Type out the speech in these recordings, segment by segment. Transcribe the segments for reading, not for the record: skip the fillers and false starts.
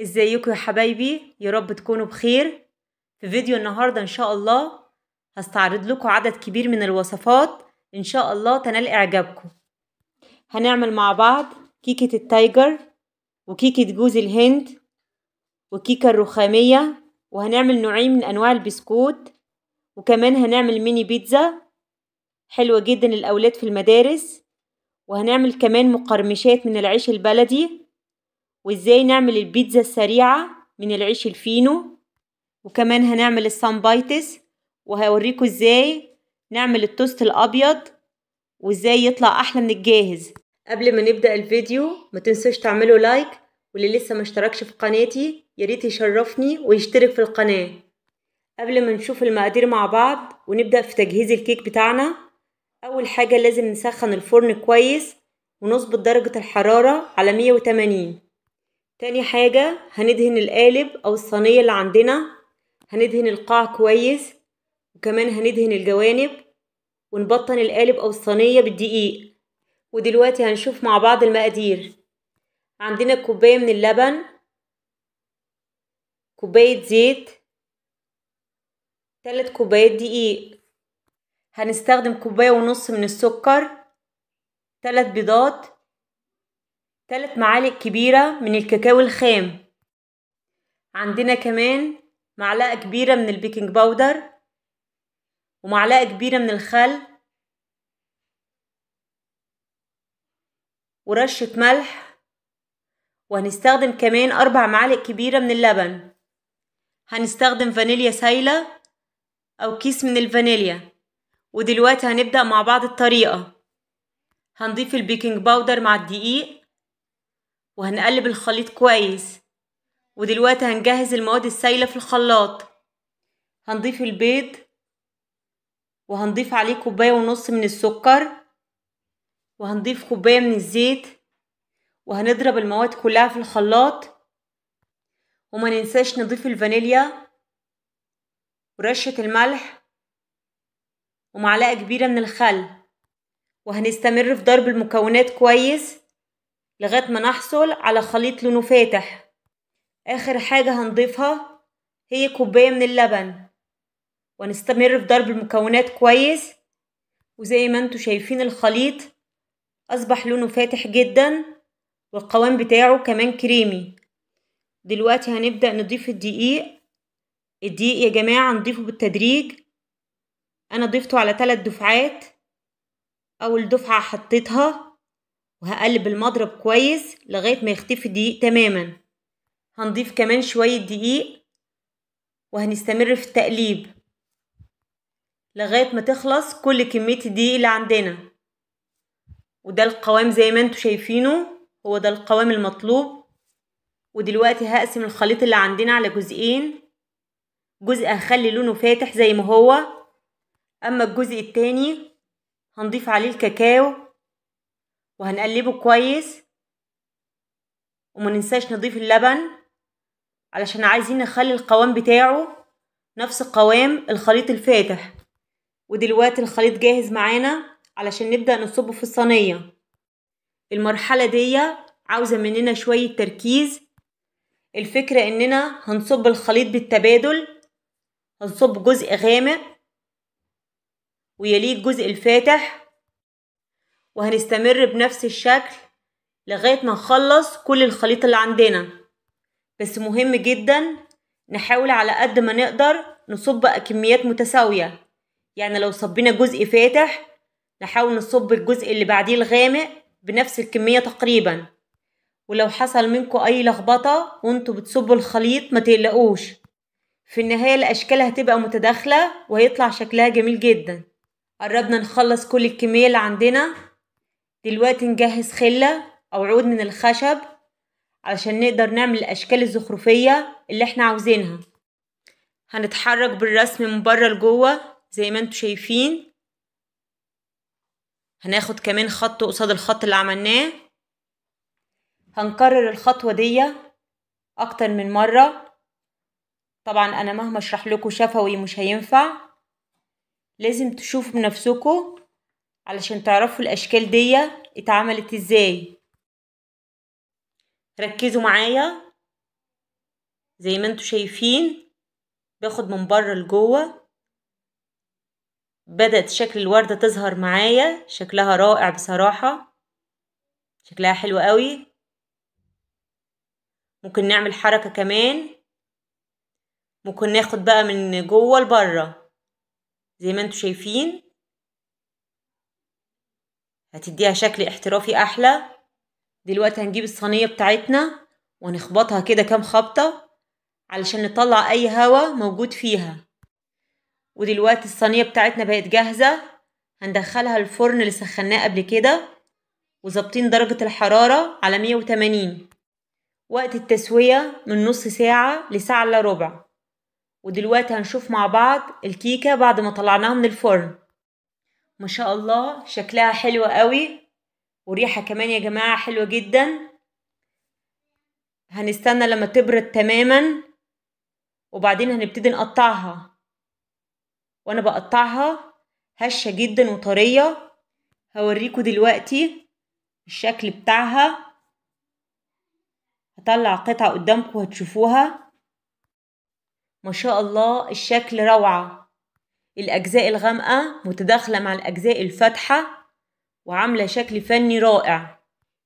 ازيكم يا حبايبي؟ يا رب تكونوا بخير. في فيديو النهاردة ان شاء الله هستعرض لكم عدد كبير من الوصفات ان شاء الله تنال اعجابكم. هنعمل مع بعض كيكة التايجر وكيكة جوز الهند وكيكة الرخامية، وهنعمل نوعين من انواع البسكوت، وكمان هنعمل ميني بيتزا حلوة جدا للاولاد في المدارس، وهنعمل كمان مقرمشات من العيش البلدي، وازاي نعمل البيتزا السريعة من العيش الفينو، وكمان هنعمل السامبايتس، وهوريكم ازاي نعمل التوست الابيض وازاي يطلع احلى من الجاهز. قبل ما نبدأ الفيديو ما تنسوش تعملوا لايك، واللي لسه ما اشتركش في قناتي ياريت يشرفني ويشترك في القناة. قبل ما نشوف المقادير مع بعض ونبدأ في تجهيز الكيك بتاعنا، اول حاجة لازم نسخن الفرن كويس ونظبط درجة الحرارة على 180. تاني حاجة هندهن القالب او الصينية اللي عندنا، هندهن القاع كويس، وكمان هندهن الجوانب، ونبطن القالب او الصينية بالدقيق. ودلوقتي هنشوف مع بعض المقادير. عندنا كوباية من اللبن، كوباية زيت، 3 كوبايات دقيق، هنستخدم كوباية ونص من السكر، 3 بيضات، 3 معالق كبيرة من الكاكاو الخام، عندنا كمان معلقة كبيرة من البيكنج باودر، ومعلقة كبيرة من الخل، ورشة ملح، وهنستخدم كمان 4 معالق كبيرة من اللبن. هنستخدم فانيليا سايلة أو كيس من الفانيليا. ودلوقتي هنبدأ مع بعض الطريقة. هنضيف البيكنج باودر مع الدقيق وهنقلب الخليط كويس. ودلوقتي هنجهز المواد السايلة في الخلاط. هنضيف البيض، وهنضيف عليه كوباية ونص من السكر، وهنضيف كوباية من الزيت، وهنضرب المواد كلها في الخلاط. وما ننساش نضيف الفانيليا ورشة الملح ومعلقة كبيرة من الخل، وهنستمر في ضرب المكونات كويس لغاية ما نحصل على خليط لونه فاتح. آخر حاجة هنضيفها هي كوباية من اللبن، ونستمر في ضرب المكونات كويس. وزي ما انتوا شايفين الخليط أصبح لونه فاتح جدا، والقوام بتاعه كمان كريمي. دلوقتي هنبدأ نضيف الدقيق. الدقيق يا جماعة نضيفه بالتدريج، أنا ضفته على 3 دفعات. أول دفعة حطيتها وهقلب المضرب كويس لغاية ما يختفي الدقيق تماما. هنضيف كمان شوية دقيق، وهنستمر في التقليب لغاية ما تخلص كل كمية الدقيق اللي عندنا. وده القوام زي ما انتوا شايفينه، هو ده القوام المطلوب. ودلوقتي هقسم الخليط اللي عندنا على جزئين، جزء هخلي لونه فاتح زي ما هو، اما الجزء التاني هنضيف عليه الكاكاو وهنقلبه كويس. وما ننساش نضيف اللبن علشان عايزين نخلي القوام بتاعه نفس قوام الخليط الفاتح. ودلوقتي الخليط جاهز معانا علشان نبدأ نصبه في الصينية. المرحلة دي عاوزة مننا شوية تركيز. الفكرة اننا هنصب الخليط بالتبادل، هنصب جزء غامق ويليه الجزء الفاتح، وهنستمر بنفس الشكل لغاية ما نخلص كل الخليط اللي عندنا. بس مهم جدا نحاول على قد ما نقدر نصب كميات متساوية، يعني لو صبينا جزء فاتح نحاول نصب الجزء اللي بعديه الغامق بنفس الكمية تقريبا. ولو حصل منكم اي لخبطة وانتوا بتصبوا الخليط ما تقلقوش، في النهاية الاشكال هتبقى متداخلة وهيطلع شكلها جميل جدا. قربنا نخلص كل الكمية اللي عندنا. دلوقتي نجهز خلة او عود من الخشب علشان نقدر نعمل الاشكال الزخرفية اللي احنا عاوزينها. هنتحرك بالرسم من بره لجوه زي ما انتوا شايفين. هناخد كمان خط قصاد الخط اللي عملناه. هنكرر الخطوة دي اكتر من مرة. طبعا انا مهما اشرح لكم شفوي مش هينفع، لازم تشوفوا بنفسكم علشان تعرفوا الاشكال دي اتعملت ازاي. ركزوا معايا. زي ما انتوا شايفين باخد من بره لجوه. بدأت شكل الوردة تظهر معايا، شكلها رائع بصراحة، شكلها حلو قوي. ممكن نعمل حركة كمان، ممكن ناخد بقى من جوه لبره زي ما انتوا شايفين، هتديها شكل احترافي احلى. دلوقتي هنجيب الصينية بتاعتنا ونخبطها كده كام خبطة علشان نطلع اي هوا موجود فيها. ودلوقتي الصينية بتاعتنا بقت جاهزة، هندخلها الفرن اللي سخناه قبل كده وظابطين درجة الحرارة على 180. وقت التسوية من نص ساعة لساعة الا ربع. ودلوقتي هنشوف مع بعض الكيكة بعد ما طلعناها من الفرن. ما شاء الله شكلها حلو قوي، وريحة كمان يا جماعة حلوة جدا. هنستنى لما تبرد تماما وبعدين هنبتدي نقطعها. وانا بقطعها هشة جدا وطرية، هوريكم دلوقتي الشكل بتاعها. هطلع قطعة قدامكم هتشوفوها. ما شاء الله الشكل روعة، الأجزاء الغامقة متداخلة مع الأجزاء الفاتحة وعاملة شكل فني رائع.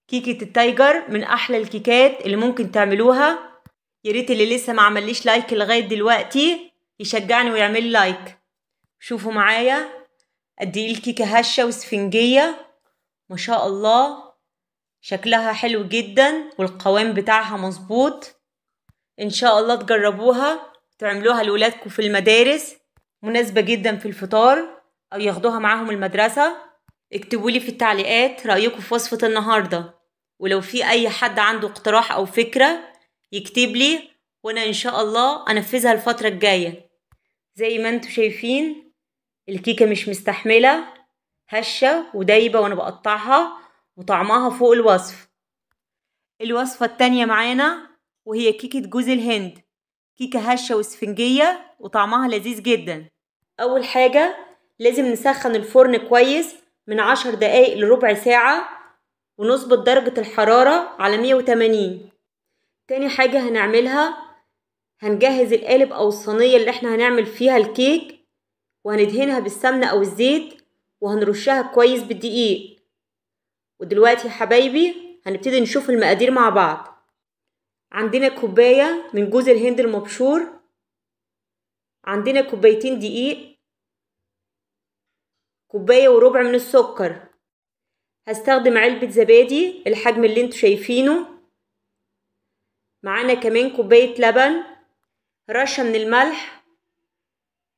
كيكة التايجر من أحلى الكيكات اللي ممكن تعملوها. ياريت اللي لسه ما عمليش لايك لغاية دلوقتي يشجعني ويعمل لايك. شوفوا معايا قد ايه الكيكة هشة وسفنجية، ما شاء الله شكلها حلو جدا والقوام بتاعها مظبوط. ان شاء الله تجربوها تعملوها لولادكم في المدارس، مناسبة جدا في الفطار او ياخدوها معاهم المدرسة. اكتبولي في التعليقات رأيكم في وصفة النهاردة، ولو في اي حد عنده اقتراح او فكرة يكتب لي وانا ان شاء الله انفذها الفترة الجاية. زي ما انتوا شايفين الكيكة مش مستحملة، هشة ودايبة وانا بقطعها وطعمها فوق الوصف. الوصفة التانية معانا وهي كيكة جوز الهند، كيكة هشة وسفنجية وطعمها لذيذ جدا. اول حاجة لازم نسخن الفرن كويس من 10 دقايق لربع ساعة ونظبط درجة الحرارة على 180. تاني حاجة هنعملها هنجهز القالب او الصينية اللي احنا هنعمل فيها الكيك وهندهنها بالسمنة او الزيت وهنرشها كويس بالدقيق. ودلوقتي يا حبايبي هنبتدي نشوف المقادير مع بعض. عندنا كوباية من جوز الهند المبشور، عندنا كوبايتين دقيق، كوباية وربع من السكر. هستخدم علبة زبادي الحجم اللي انتوا شايفينه. معانا كمان كوباية لبن، رشة من الملح،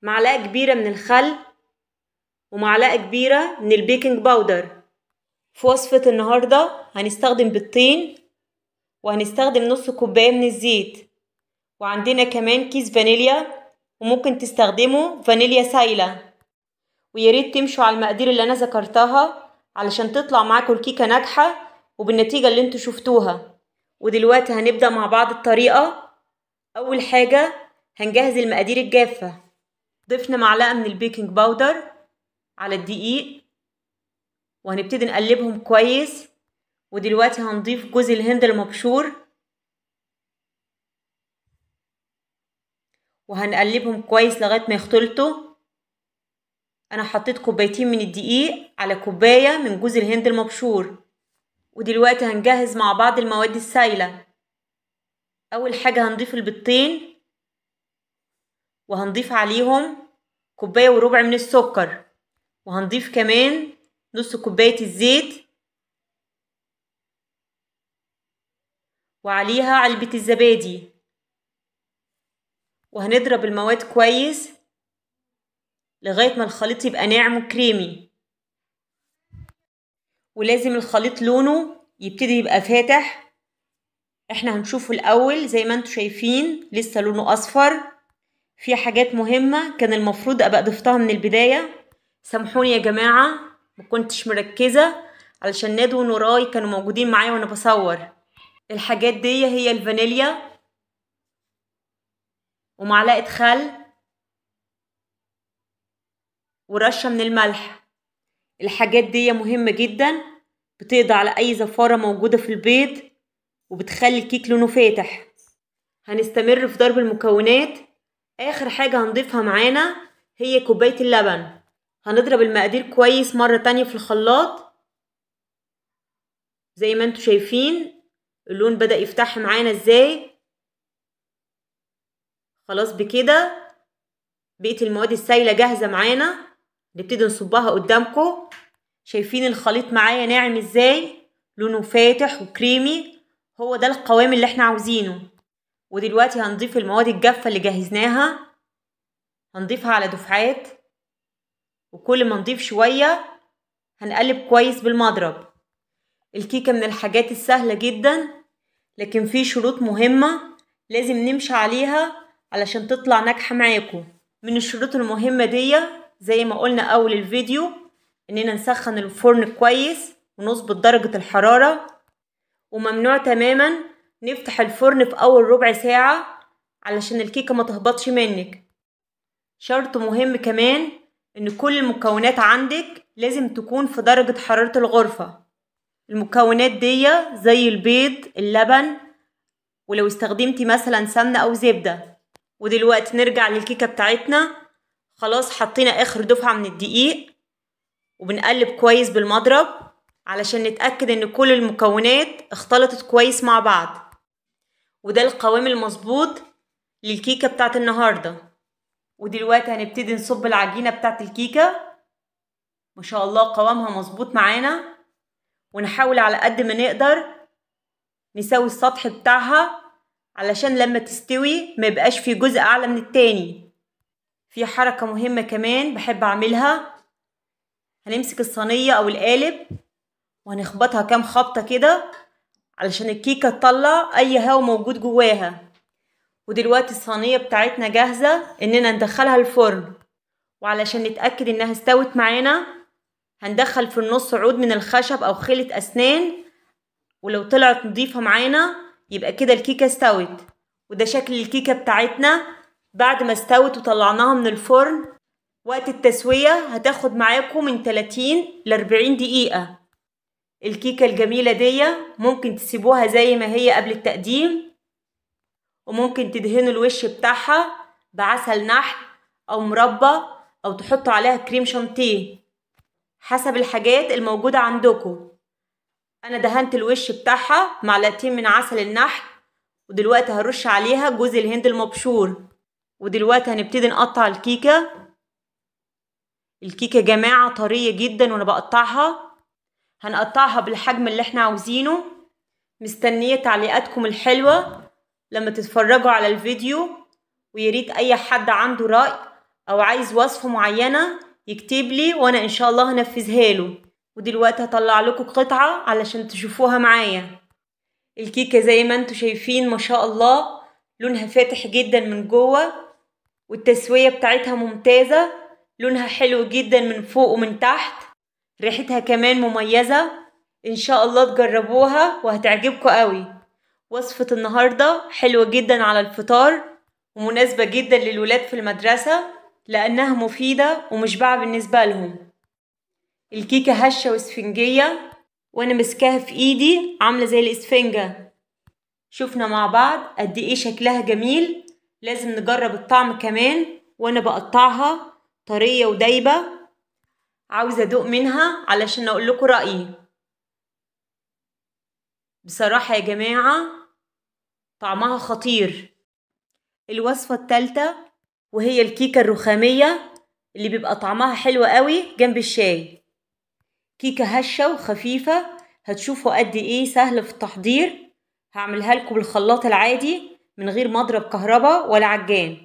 معلقة كبيرة من الخل، ومعلقة كبيرة من البيكنج باودر. في وصفة النهاردة هنستخدم بيضتين وهنستخدم نص كوباية من الزيت، وعندنا كمان كيس فانيليا وممكن تستخدموا فانيليا سايلة. وياريت تمشوا على المقادير اللي انا ذكرتها علشان تطلع معاكم الكيكة ناجحة وبالنتيجة اللي انتوا شفتوها. ودلوقتي هنبدأ مع بعض الطريقة. اول حاجة هنجهز المقادير الجافة. ضفنا معلقة من البيكنج باودر على الدقيق وهنبتدي نقلبهم كويس. ودلوقتي هنضيف جوز الهند المبشور وهنقلبهم كويس لغاية ما يختلطوا. انا حطيت كوبايتين من الدقيق على كوباية من جوز الهند المبشور. ودلوقتي هنجهز مع بعض المواد السائلة. اول حاجة هنضيف البيضتين وهنضيف عليهم كوباية وربع من السكر، وهنضيف كمان نص كوباية الزيت وعليها علبة الزبادي. وهنضرب المواد كويس لغاية ما الخليط يبقى ناعم وكريمي. ولازم الخليط لونه يبتدي يبقى فاتح. احنا هنشوفه الاول زي ما انتوا شايفين لسه لونه اصفر. في حاجات مهمة كان المفروض ابقى ضفتها من البداية، سامحوني يا جماعة ما كنتش مركزة علشان نادو ونوراي كانوا موجودين معايا وانا بصور. الحاجات دي هي الفانيليا ومعلقة خل ورشة من الملح. الحاجات دي مهمة جدا، بتقضي على اي زفارة موجودة في البيض وبتخلي الكيك لونه فاتح. هنستمر في ضرب المكونات. اخر حاجة هنضيفها معانا هي كوباية اللبن. هنضرب المقادير كويس مرة تانية في الخلاط. زي ما انتوا شايفين اللون بدأ يفتح معانا ازاي. خلاص بكده بقية المواد السايلة جاهزة معانا. نبتدي نصبها قدامكم. شايفين الخليط معايا ناعم ازاي، لونه فاتح وكريمي. هو ده القوام اللي احنا عاوزينه. ودلوقتي هنضيف المواد الجافة اللي جهزناها. هنضيفها على دفعات، وكل ما نضيف شوية هنقلب كويس بالمضرب. الكيكة من الحاجات السهلة جدا، لكن في شروط مهمة لازم نمشي عليها علشان تطلع ناجحة معاكم. من الشروط المهمة دي زي ما قلنا أول الفيديو إننا نسخن الفرن كويس ونظبط درجة الحرارة. وممنوع تماما نفتح الفرن في أول ربع ساعة علشان الكيكة ما تهبطش منك. شرط مهم كمان إن كل المكونات عندك لازم تكون في درجة حرارة الغرفة. المكونات دي زي البيض، اللبن، ولو استخدمتي مثلا سمنة أو زبدة. ودلوقتي نرجع للكيكة بتاعتنا. خلاص حطينا آخر دفعة من الدقيق وبنقلب كويس بالمضرب علشان نتأكد إن كل المكونات اختلطت كويس مع بعض. وده القوام المظبوط للكيكة بتاعت النهاردة. ودلوقتي هنبتدي نصب العجينة بتاعت الكيكة. ما شاء الله قوامها مظبوط معانا. ونحاول على قد ما نقدر نسوي السطح بتاعها علشان لما تستوي ما يبقاش في جزء اعلى من التاني. في حركة مهمة كمان بحب اعملها. هنمسك الصينية او القالب وهنخبطها كام خبطة كده علشان الكيكة تطلع اي هواء موجود جواها. ودلوقتي الصينية بتاعتنا جاهزة اننا ندخلها الفرن. وعلشان نتأكد انها استوت معانا هندخل في النص عود من الخشب او خلة اسنان، ولو طلعت نضيفة معانا يبقى كده الكيكة استوت. وده شكل الكيكة بتاعتنا بعد ما استوت وطلعناها من الفرن. وقت التسوية هتاخد معاكم من 30 ل 40 دقيقة. الكيكة الجميلة دي ممكن تسيبوها زي ما هي قبل التقديم، وممكن تدهنوا الوش بتاعها بعسل نحل او مربى او تحطوا عليها كريم شانتيه حسب الحاجات الموجودة عندكم. انا دهنت الوش بتاعها معلقتين من عسل النحل، ودلوقتي هرش عليها جوز الهند المبشور. ودلوقتي هنبتدي نقطع الكيكة. الكيكة يا جماعة طرية جدا وانا بقطعها. هنقطعها بالحجم اللي احنا عاوزينه. مستنية تعليقاتكم الحلوة لما تتفرجوا على الفيديو. وياريت اي حد عنده رأي او عايز وصفة معينة يكتب لي وانا ان شاء الله هنفذها له. ودلوقتي هطلع لكم قطعة علشان تشوفوها معايا. الكيكة زي ما انتوا شايفين ما شاء الله لونها فاتح جدا من جوه، والتسوية بتاعتها ممتازة. لونها حلو جدا من فوق ومن تحت. ريحتها كمان مميزة. ان شاء الله تجربوها وهتعجبكم قوي. وصفة النهاردة حلوة جدا على الفطار ومناسبة جدا للولاد في المدرسة لأنها مفيدة ومشبعة بالنسبة لهم. الكيكة هشة واسفنجية وانا مسكاها في ايدي عاملة زي الاسفنجة. شوفنا مع بعض قد ايه شكلها جميل. لازم نجرب الطعم كمان. وانا بقطعها طرية ودايبة. عاوزة ادوق منها علشان اقول لكم رأيي. بصراحة يا جماعة طعمها خطير. الوصفة التالتة وهي الكيكة الرخامية اللي بيبقى طعمها حلو قوي جنب الشاي. كيكة هشة وخفيفة. هتشوفوا قد ايه سهل في التحضير. هعملها لكم بالخلاط العادي من غير مضرب كهرباء ولا عجان.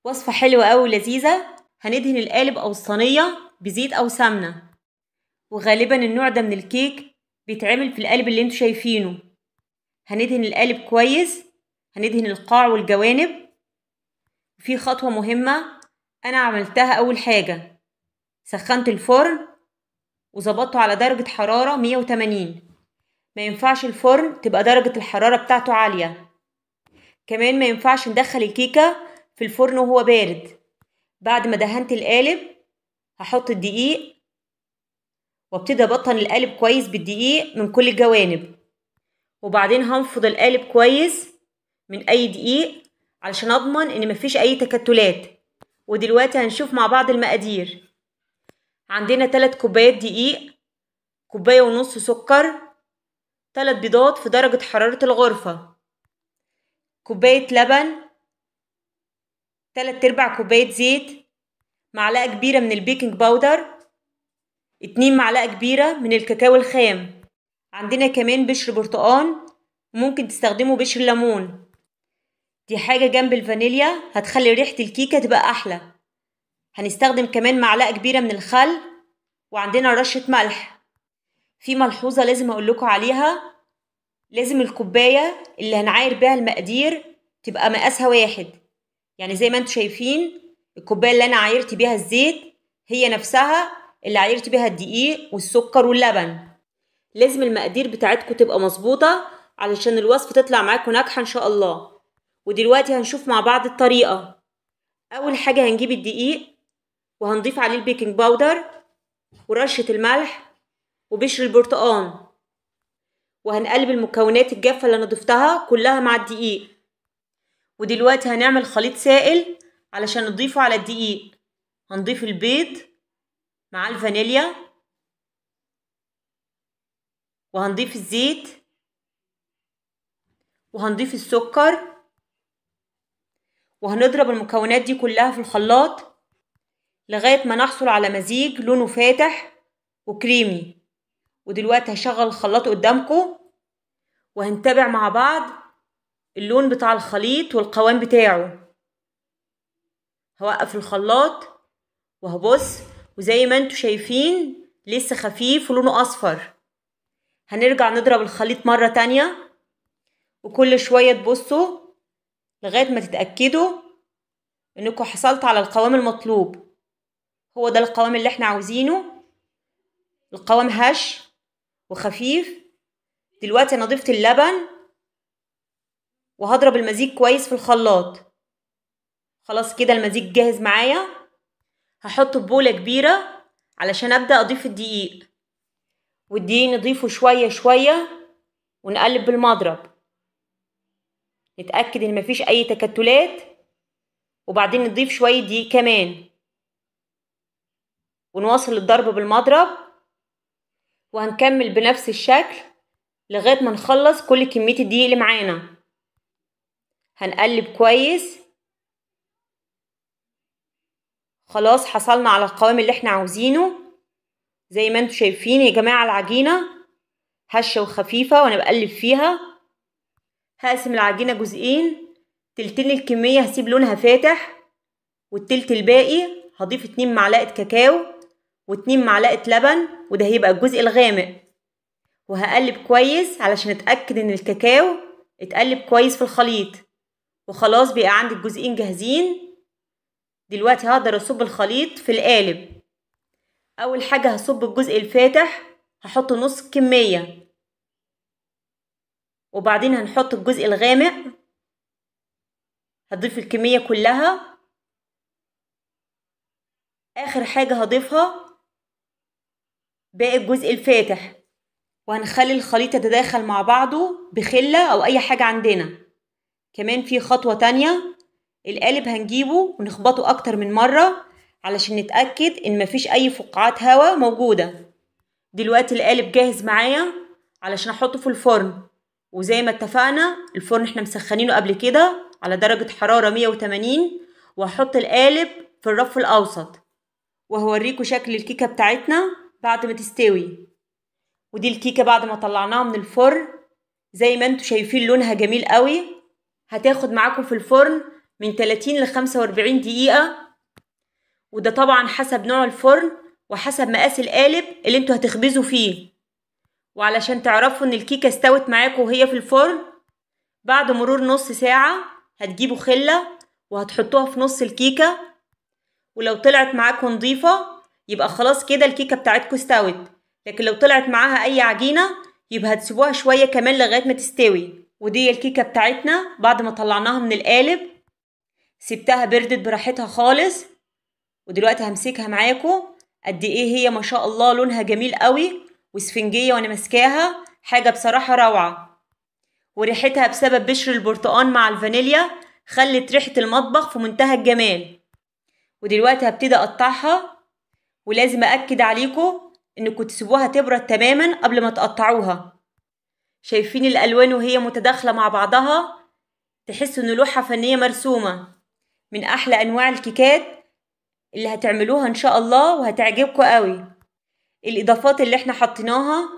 وصفة حلوة قوي ولذيذة. هندهن القالب او الصينية بزيت او سمنة. وغالبا النوع ده من الكيك بيتعمل في القالب اللي انتوا شايفينه. هندهن القالب كويس. هندهن القاع والجوانب. وفي خطوة مهمة انا عملتها. اول حاجة سخنت الفرن وظبطته على درجة حرارة 180. ما ينفعش الفرن تبقى درجة الحرارة بتاعته عالية. كمان ما ينفعش ندخل الكيكة في الفرن وهو بارد. بعد ما دهنت القالب هحط الدقيق وابتدي ابطن القالب كويس بالدقيق من كل الجوانب. وبعدين هنفض القالب كويس من اي دقيق علشان اضمن ان مفيش اي تكتلات. ودلوقتي هنشوف مع بعض المقادير. عندنا 3 كوبايات دقيق، 1.5 كوباية سكر، 3 بيضات في درجة حرارة الغرفة، كوباية لبن، 3/4 كوباية زيت، معلقة كبيرة من البيكنج باودر، 2 معلقة كبيرة من الكاكاو الخام. عندنا كمان بشر برتقان، ممكن تستخدموا بشر ليمون. دي حاجة جنب الفانيليا هتخلي ريحة الكيكة تبقى أحلى. هنستخدم كمان معلقة كبيرة من الخل، وعندنا رشة ملح. في ملحوظة لازم أقولكوا عليها، لازم الكوباية اللي هنعاير بيها المقادير تبقى مقاسها 1. يعني زي ما انتوا شايفين الكوباية اللي أنا عايرت بيها الزيت هي نفسها اللي عايرت بيها الدقيق والسكر واللبن. لازم المقادير بتاعتكم تبقى مظبوطة علشان الوصفة تطلع معاكم ناجحة إن شاء الله. ودلوقتي هنشوف مع بعض الطريقة. أول حاجة هنجيب الدقيق وهنضيف عليه البيكنج باودر ورشة الملح وبشر البرتقان، وهنقلب المكونات الجافة اللي أنا ضفتها كلها مع الدقيق. ودلوقتي هنعمل خليط سائل علشان نضيفه على الدقيق. هنضيف البيض مع الفانيليا، وهنضيف الزيت، وهنضيف السكر، وهنضرب المكونات دي كلها في الخلاط لغاية ما نحصل على مزيج لونه فاتح وكريمي. ودلوقتي هشغل الخلاط قدامكم وهنتابع مع بعض اللون بتاع الخليط والقوام بتاعه. هوقف الخلاط وهبص، وزي ما انتوا شايفين لسه خفيف ولونه أصفر. هنرجع نضرب الخليط مرة تانية، وكل شوية تبصوا لغاية ما تتأكدوا انكم حصلت على القوام المطلوب. هو ده القوام اللي احنا عاوزينه، القوام هش وخفيف. دلوقتي انا ضفت اللبن وهضرب المزيج كويس في الخلاط. خلاص كده المزيج جاهز معايا. هحطه في بولة كبيرة علشان ابدأ اضيف الدقيق. والدقيق نضيفه شوية شوية ونقلب بالمضرب، نتأكد ان مفيش اي تكتلات، وبعدين نضيف شوية دقيق كمان ونواصل الضرب بالمضرب. وهنكمل بنفس الشكل لغاية ما نخلص كل كمية الدقيق اللي معانا. هنقلب كويس. خلاص حصلنا على القوام اللي احنا عاوزينه. زي ما انتوا شايفين يا جماعة العجينة هشة وخفيفة وانا بقلب فيها. هقسم العجينة جزئين، تلتين الكمية هسيب لونها فاتح، والتلت الباقي هضيف 2 معلقة كاكاو و2 معلقة لبن، وده هيبقى الجزء الغامق. وهقلب كويس علشان اتأكد ان الكاكاو اتقلب كويس في الخليط. وخلاص بقى عندي الجزئين جاهزين. دلوقتي هقدر اصب الخليط في القالب. اول حاجة هصب الجزء الفاتح، هحط نص كمية، وبعدين هنحط الجزء الغامق، هضيف الكمية كلها. اخر حاجة هضيفها باقي الجزء الفاتح، وهنخلي الخليط يتداخل مع بعضه بخلة او اي حاجة عندنا. كمان في خطوة تانية، القالب هنجيبه ونخبطه اكتر من مرة علشان نتأكد ان مفيش اي فقاعات هواء موجودة. دلوقتي القالب جاهز معايا علشان احطه في الفرن. وزي ما اتفقنا الفرن احنا مسخنينه قبل كده على درجة حرارة 180، وهحط القالب في الرف الاوسط وهوريكم شكل الكيكة بتاعتنا بعد ما تستوي. ودي الكيكة بعد ما طلعناها من الفرن. زي ما انتوا شايفين لونها جميل قوي. هتاخد معاكم في الفرن من 30 ل 45 دقيقة، وده طبعا حسب نوع الفرن وحسب مقاس القالب اللي انتوا هتخبزوا فيه. وعلشان تعرفوا ان الكيكة استوت معاكم وهي في الفرن، بعد مرور نص ساعة هتجيبوا خلة وهتحطوها في نص الكيكة، ولو طلعت معاكم نضيفة يبقى خلاص كده الكيكة بتاعتكم استوت. لكن لو طلعت معاها اي عجينة يبقى هتسيبوها شوية كمان لغاية ما تستوي. ودي الكيكة بتاعتنا بعد ما طلعناها من القالب. سبتها بردت براحتها خالص، ودلوقتي همسكها معاكم. قد ايه هي ما شاء الله لونها جميل قوي واسفنجية وانا ماسكاها، حاجة بصراحة روعة. وريحتها بسبب بشر البرتقال مع الفانيليا خلت ريحة المطبخ في منتهى الجمال. ودلوقتي هبتدي اقطعها، ولازم اكد عليكم انكم تسيبوها تبرد تماما قبل ما تقطعوها. شايفين الالوان وهي متداخلة مع بعضها؟ تحسوا ان لوحة فنية مرسومة. من احلى انواع الكيكات اللي هتعملوها ان شاء الله وهتعجبكم قوي. الاضافات اللي احنا حطيناها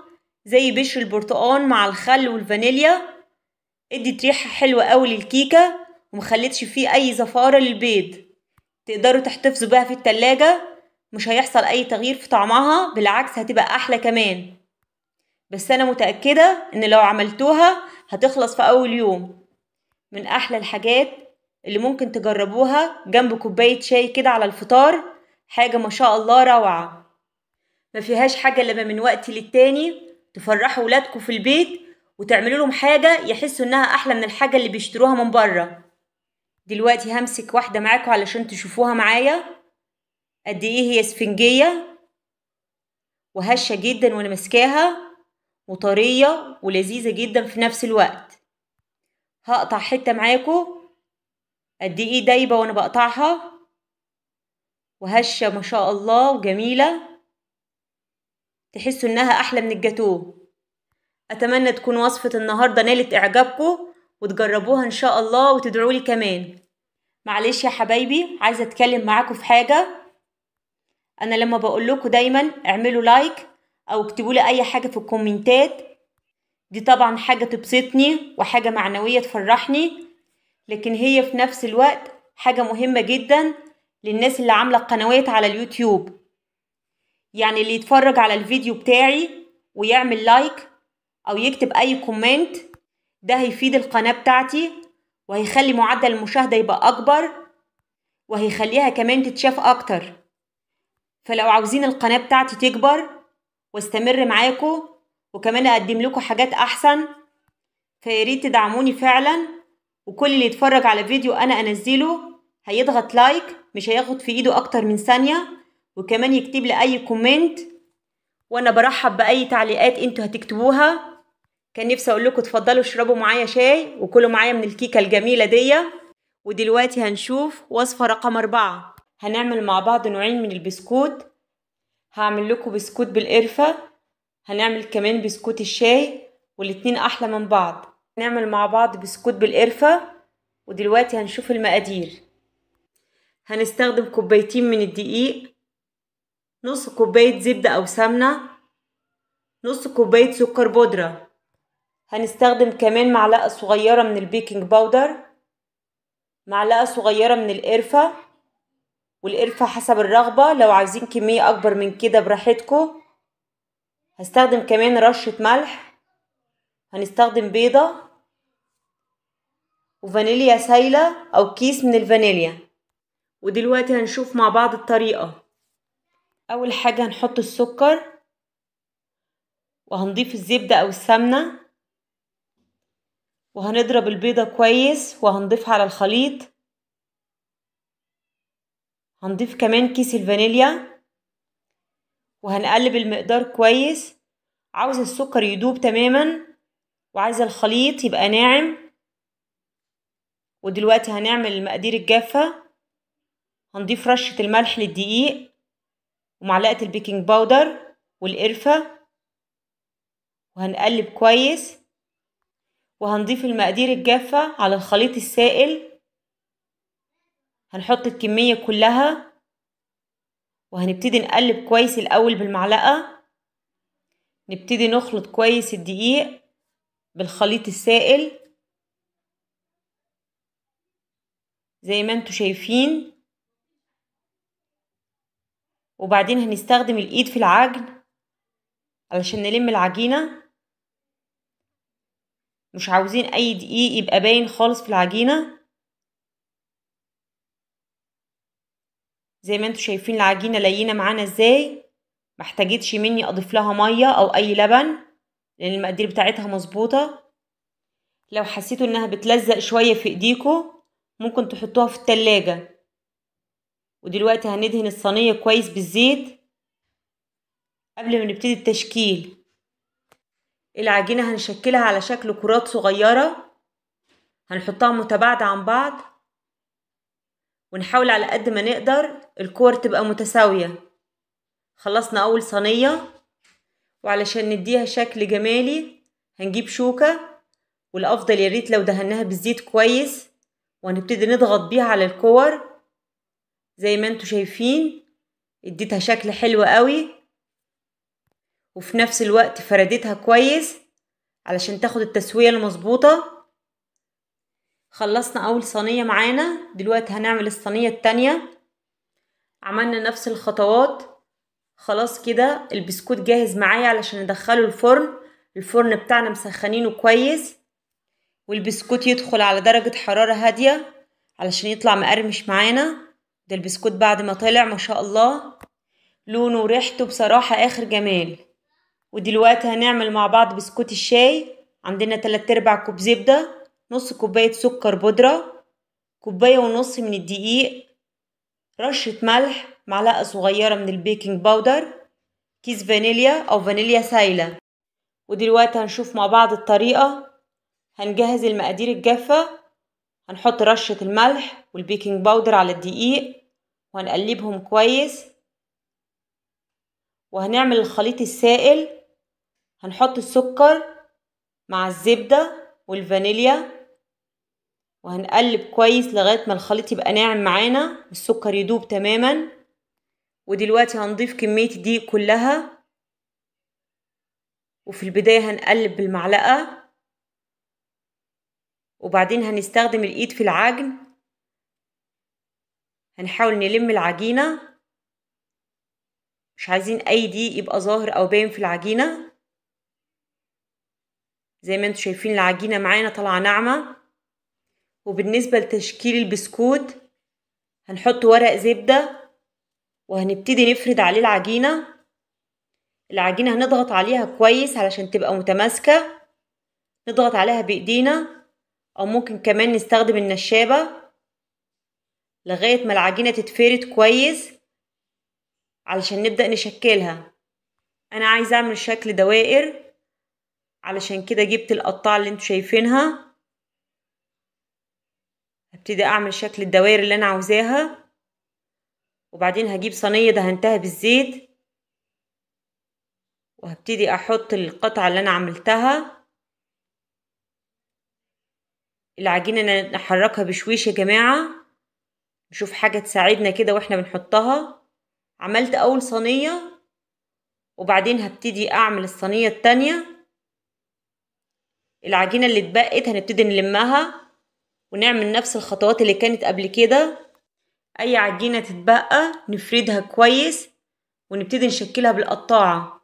زي بشر البرتقال مع الخل والفانيليا ادت ريحة حلوة قوي للكيكة ومخلتش فيه اي زفارة للبيض. تقدروا تحتفظوا بيها في التلاجة، مش هيحصل اي تغيير في طعمها، بالعكس هتبقى احلى كمان. بس انا متأكدة ان لو عملتوها هتخلص في اول يوم. من احلى الحاجات اللي ممكن تجربوها جنب كوباية شاي كده على الفطار، حاجة ما شاء الله روعة. ما فيهاش حاجة لما من وقت للتاني تفرحوا ولادكم في البيت وتعملوا لهم حاجة يحسوا انها احلى من الحاجة اللي بيشتروها من بره. دلوقتي همسك واحدة معاكم علشان تشوفوها معايا قد ايه هي اسفنجية وهشة جدا وانا ماسكاها، وطرية ولذيذة جدا في نفس الوقت. هقطع حتة معاكم قد ايه دايبة وانا بقطعها، وهشة ما شاء الله وجميلة، تحسوا انها احلى من الجاتوه. اتمنى تكون وصفة النهاردة نالت اعجابكم وتجربوها ان شاء الله وتدعولي كمان. معلش يا حبايبي، عايزة اتكلم معاكم في حاجة. انا لما بقول لكم دايما اعملوا لايك او اكتبوا لي اي حاجة في الكومنتات، دي طبعا حاجة تبسطني وحاجة معنوية تفرحني، لكن هي في نفس الوقت حاجة مهمة جدا للناس اللي عاملة قنوات على اليوتيوب. يعني اللي يتفرج على الفيديو بتاعي ويعمل لايك او يكتب اي كومنت، ده هيفيد القناة بتاعتي وهيخلي معدل المشاهدة يبقى اكبر، وهيخليها كمان تتشاف اكتر. فلو عاوزين القناة بتاعتي تكبر واستمر معاكم وكمان اقدم لكم حاجات احسن، فياريت تدعموني فعلا. وكل اللي يتفرج على فيديو انا انزله هيضغط لايك، مش هياخد في ايده اكتر من ثانية، وكمان يكتب لي اي كومنت، وانا برحب باي تعليقات انتوا هتكتبوها. كان نفسي اقول لكم اتفضلوا اشربوا معايا شاي وكلوا معايا من الكيكة الجميلة دي. ودلوقتي هنشوف وصفة رقم 4. هنعمل مع بعض نوعين من البسكوت. هعمل لكم بسكوت بالقرفة، هنعمل كمان بسكوت الشاي، والاتنين احلى من بعض. نعمل مع بعض بسكوت بالقرفة. ودلوقتي هنشوف المقادير. هنستخدم كوبايتين من الدقيق، نص كوباية زبدة او سمنة، نص كوباية سكر بودرة. هنستخدم كمان معلقة صغيرة من البيكنج باودر، معلقة صغيرة من القرفة، والقرفة حسب الرغبة، لو عايزين كمية اكبر من كده براحتكم. هستخدم كمان رشة ملح، هنستخدم بيضة وفانيليا سايلة او كيس من الفانيليا. ودلوقتي هنشوف مع بعض الطريقة. اول حاجة هنحط السكر، وهنضيف الزبدة او السمنة، وهنضرب البيضة كويس وهنضيفها على الخليط. هنضيف كمان كيس الفانيليا وهنقلب المقدار كويس. عاوز السكر يدوب تماما وعايزة الخليط يبقى ناعم. ودلوقتي هنعمل المقادير الجافة. هنضيف رشة الملح للدقيق ومعلقة البيكنج باودر والقرفة، وهنقلب كويس. وهنضيف المقادير الجافة على الخليط السائل. هنحط الكمية كلها وهنبتدي نقلب كويس الأول بالمعلقة. نبتدي نخلط كويس الدقيق بالخليط السائل زي ما انتوا شايفين. وبعدين هنستخدم الإيد في العجن علشان نلم العجينة. مش عاوزين أي دقيق يبقى باين خالص في العجينة. زي ما انتوا شايفين العجينة لينة معانا ازاي، محتاجتش مني اضيف لها مية او اي لبن لان المقادير بتاعتها مظبوطة. لو حسيتوا انها بتلزق شوية في ايديكوا ممكن تحطوها في التلاجة. ودلوقتي هندهن الصينية كويس بالزيت قبل ما نبتدي التشكيل. العجينة هنشكلها على شكل كرات صغيرة، هنحطها متباعدة عن بعض، ونحاول على قد ما نقدر الكور تبقى متساوية. خلصنا أول صينية، وعلشان نديها شكل جمالي هنجيب شوكة، والأفضل ياريت لو دهناها بالزيت كويس، وهنبتدي نضغط بيها على الكور زي ما انتوا شايفين. اديتها شكل حلو قوي، وفي نفس الوقت فردتها كويس علشان تاخد التسوية المظبوطة. خلصنا أول صينية معانا، دلوقتي هنعمل الصينية التانية. عملنا نفس الخطوات. خلاص كده البسكوت جاهز معايا علشان ندخله الفرن. الفرن بتاعنا مسخنينه كويس، والبسكوت يدخل على درجة حرارة هادية علشان يطلع مقرمش معانا. ده البسكوت بعد ما طلع ما شاء الله لونه وريحته بصراحة آخر جمال. ودلوقتي هنعمل مع بعض بسكوت الشاي. عندنا 3/4 كوب زبدة، نص كوباية سكر بودرة، كوباية ونص من الدقيق، رشة ملح، معلقة صغيرة من البيكنج باودر، كيس فانيليا أو فانيليا سايلة. ودلوقتي هنشوف مع بعض الطريقة. هنجهز المقادير الجافة. هنحط رشة الملح والبيكنج باودر على الدقيق وهنقلبهم كويس، وهنعمل الخليط السائل. هنحط السكر مع الزبدة والفانيليا وهنقلب كويس لغاية ما الخليط يبقى ناعم معانا، السكر يدوب تماما. ودلوقتي هنضيف كمية الدقيق كلها، وفي البداية هنقلب بالمعلقة، وبعدين هنستخدم الإيد في العجن. هنحاول نلم العجينة، مش عايزين أي دقيق يبقى ظاهر أو باين في العجينة. زي ما انتوا شايفين العجينة معانا طالعة ناعمة. وبالنسبة لتشكيل البسكوت هنحط ورق زبدة وهنبتدي نفرد عليه العجينة. العجينة هنضغط عليها كويس علشان تبقى متماسكة، نضغط عليها بإيدينا أو ممكن كمان نستخدم النشابة لغاية ما العجينة تتفرد كويس علشان نبدأ نشكلها. أنا عايزة أعمل شكل دوائر، علشان كده جبت القطاعة اللي انتوا شايفينها. هبتدي أعمل شكل الدوائر اللي أنا عاوزاها، وبعدين هجيب صينية دهنتها بالزيت وهبتدي أحط القطعة اللي أنا عملتها. العجينة نحركها بشويش يا جماعة، نشوف حاجة تساعدنا كده واحنا بنحطها. عملت أول صينية، وبعدين هبتدي أعمل الصينية التانية. العجينة اللي اتبقت هنبتدي نلمها ونعمل نفس الخطوات اللي كانت قبل كده. أي عجينة تتبقى نفردها كويس ونبتدي نشكلها بالقطاعة.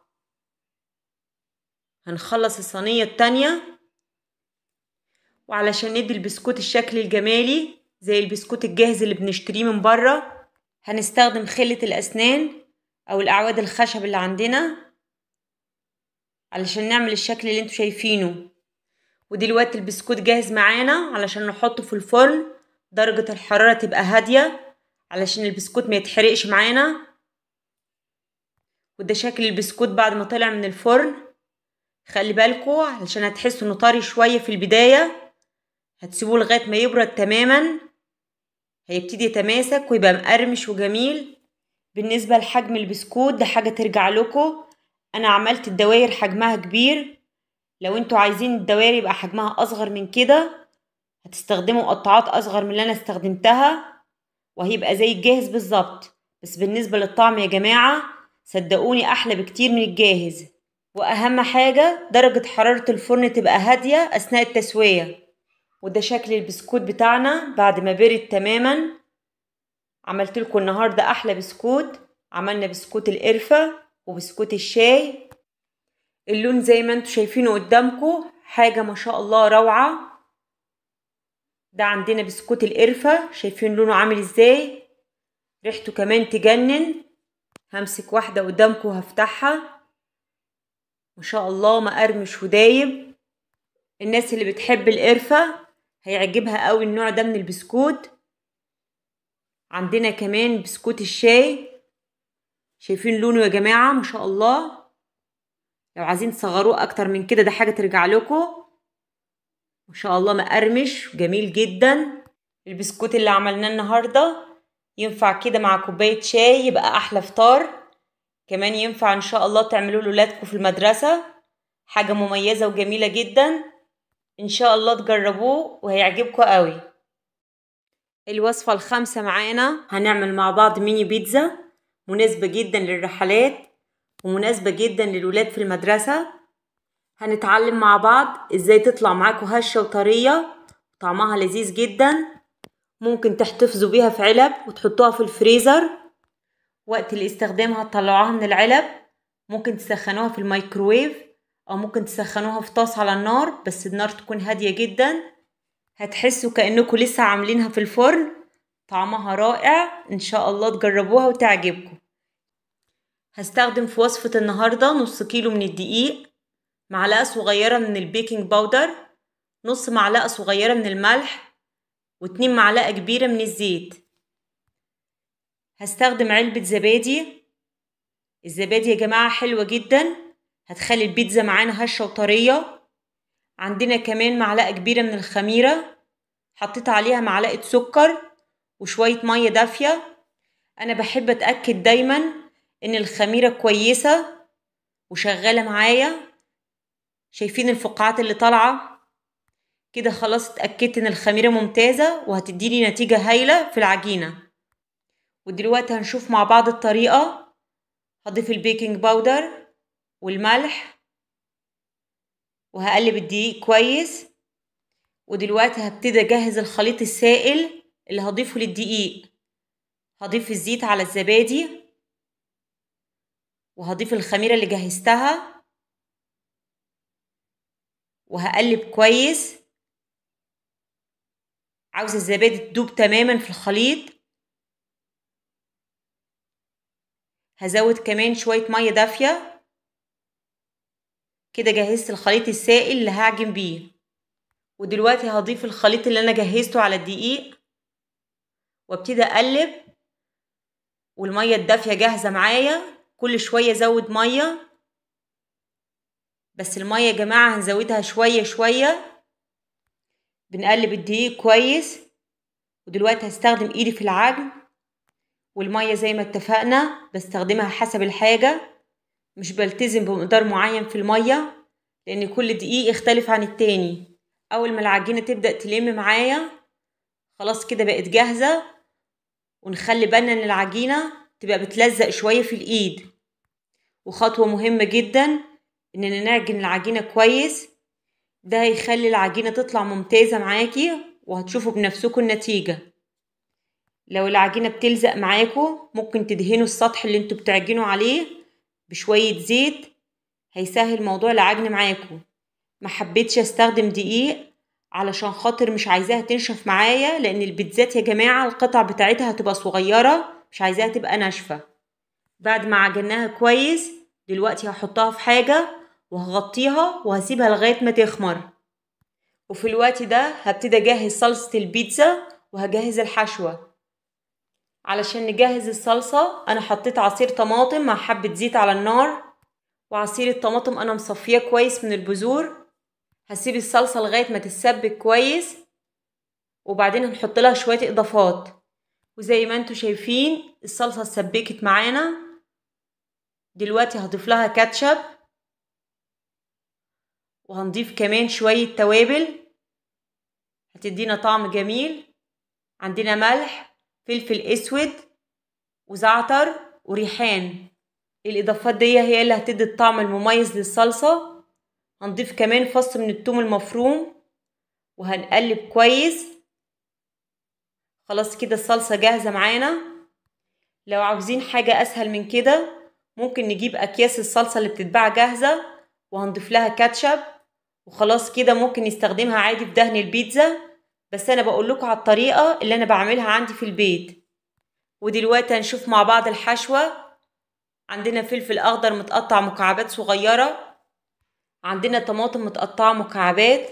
هنخلص الصينية التانية، وعلشان ندي البسكوت الشكل الجمالي زي البسكوت الجاهز اللي بنشتريه من بره هنستخدم خلة الأسنان أو الأعواد الخشب اللي عندنا علشان نعمل الشكل اللي انتوا شايفينه. ودلوقتي البسكوت جاهز معانا علشان نحطه في الفرن. درجة الحرارة تبقى هادية علشان البسكوت ما يتحرقش معانا. وده شكل البسكوت بعد ما طلع من الفرن. خلي بالكوا علشان هتحسوا انه طري شوية في البداية، هتسيبوه لغاية ما يبرد تماما، هيبتدي يتماسك ويبقى مقرمش وجميل. بالنسبة لحجم البسكوت ده حاجة ترجع لكم. انا عملت الدوائر حجمها كبير، لو انتوا عايزين الدوائر يبقى حجمها اصغر من كده هتستخدموا قطعات اصغر من اللي انا استخدمتها وهيبقى زي الجاهز بالظبط. بس بالنسبة للطعم يا جماعة صدقوني احلى بكتير من الجاهز. واهم حاجة درجة حرارة الفرن تبقى هادية اثناء التسوية. وده شكل البسكوت بتاعنا بعد ما برد تماما. عملت لكم النهاردة احلى بسكوت. عملنا بسكوت القرفة وبسكوت الشاي. اللون زي ما انتوا شايفينه قدامكم حاجة ما شاء الله روعة. ده عندنا بسكوت القرفة، شايفين لونه عامل ازاي، ريحته كمان تجنن. همسك واحدة قدامكم وهفتحها، ما شاء الله مقرمش ودايب. الناس اللي بتحب القرفة هيعجبها قوي النوع ده من البسكوت. عندنا كمان بسكوت الشاي، شايفين لونه يا جماعة ما شاء الله. لو عايزين تصغروه اكتر من كده ده حاجة ترجع لكم. ما شاء الله مقرمش جميل جدا. البسكوت اللي عملناه النهاردة ينفع كده مع كوباية شاي، يبقى احلى فطار. كمان ينفع ان شاء الله تعملوه لولادكم في المدرسة، حاجة مميزة وجميلة جدا. ان شاء الله تجربوه وهيعجبكم قوي. الوصفة الخامسة معانا هنعمل مع بعض ميني بيتزا، مناسبة جدا للرحلات ومناسبة جدا للولاد في المدرسة. هنتعلم مع بعض ازاي تطلع معاكم هشة وطرية، طعمها لذيذ جدا. ممكن تحتفظوا بيها في علب وتحطوها في الفريزر، وقت الاستخدام هتطلعوها من العلب. ممكن تسخنوها في الميكروويف او ممكن تسخنوها في طاسة على النار، بس النار تكون هادية جدا. هتحسوا كأنكم لسه عاملينها في الفرن. طعمها رائع، ان شاء الله تجربوها وتعجبكم. هستخدم في وصفة النهاردة نص كيلو من الدقيق، معلقة صغيرة من البيكنج باودر، نص معلقة صغيرة من الملح، و2 معلقة كبيرة من الزيت. هستخدم علبة زبادي. الزبادي يا جماعة حلوة جدا، هتخلي البيتزا معانا هشة وطرية. عندنا كمان معلقة كبيرة من الخميرة، حطيت عليها معلقة سكر وشوية مية دافية. أنا بحب أتأكد دايما إن الخميرة كويسة وشغالة معايا. شايفين الفقاعات اللي طالعة كده؟ خلاص اتأكدت إن الخميرة ممتازة وهتديني نتيجة هايلة في العجينة. ودلوقتي هنشوف مع بعض الطريقة. هضيف البيكنج باودر والملح وهقلب الدقيق كويس. ودلوقتي هبتدي اجهز الخليط السائل اللي هضيفه للدقيق. هضيف الزيت على الزبادي وهضيف الخميرة اللي جهزتها وهقلب كويس. عاوز الزبادي تدوب تماما في الخليط. هزود كمان شوية مية دافية. كده جهزت الخليط السائل اللي هعجن بيه. ودلوقتي هضيف الخليط اللي انا جهزته على الدقيق وابتدي اقلب، والمية الدافية جاهزة معايا. كل شوية زود مية، بس المية يا جماعة هنزودها شوية شوية. بنقلب الدقيق كويس. ودلوقتي هستخدم ايدي في العجن، والمية زي ما اتفقنا بستخدمها حسب الحاجة، مش بلتزم بمقدار معين في المية لان كل دقيق يختلف عن التاني. اول ما العجينة تبدأ تلم معايا خلاص كده بقت جاهزة. ونخلي بالنا ان العجينة تبقى بتلزق شوية في الايد. وخطوة مهمة جدا اننا نعجن العجينة كويس، ده هيخلي العجينة تطلع ممتازة معاكي وهتشوفوا بنفسكم النتيجة. لو العجينة بتلزق معاكم ممكن تدهنوا السطح اللي انتوا بتعجنوا عليه بشوية زيت، هيسهل موضوع العجن معاكم. ما حبيتش استخدم دقيق علشان خاطر مش عايزاها تنشف معايا، لان البيتزات يا جماعة القطع بتاعتها هتبقى صغيرة، مش عايزاها تبقى ناشفة. بعد ما عجناها كويس دلوقتي هحطها في حاجة وهغطيها وهسيبها لغاية ما تخمر. وفي الوقت ده هبتدي اجهز صلصة البيتزا وهجهز الحشوة. علشان نجهز الصلصة انا حطيت عصير طماطم مع حبة زيت على النار، وعصير الطماطم انا مصفيه كويس من البذور. هسيب الصلصة لغاية ما تتسبك كويس وبعدين هنحط لها شوية اضافات. وزي ما انتوا شايفين الصلصة اتسبكت معانا. دلوقتي هضيف لها كاتشب وهنضيف كمان شوية توابل هتدينا طعم جميل. عندنا ملح، فلفل اسود، وزعتر، وريحان. الاضافات دي هي اللي هتدي الطعم المميز للصلصة. هنضيف كمان فص من الثوم المفروم وهنقلب كويس. خلاص كده الصلصة جاهزة معانا. لو عاوزين حاجة اسهل من كده ممكن نجيب اكياس الصلصة اللي بتتباع جاهزة وهنضيف لها كاتشب، وخلاص كده ممكن نستخدمها عادي في دهن البيتزا. بس انا بقول لكم على الطريقة اللي انا بعملها عندي في البيت. ودلوقتي هنشوف مع بعض الحشوة. عندنا فلفل اخضر متقطع مكعبات صغيرة، عندنا طماطم متقطعة مكعبات،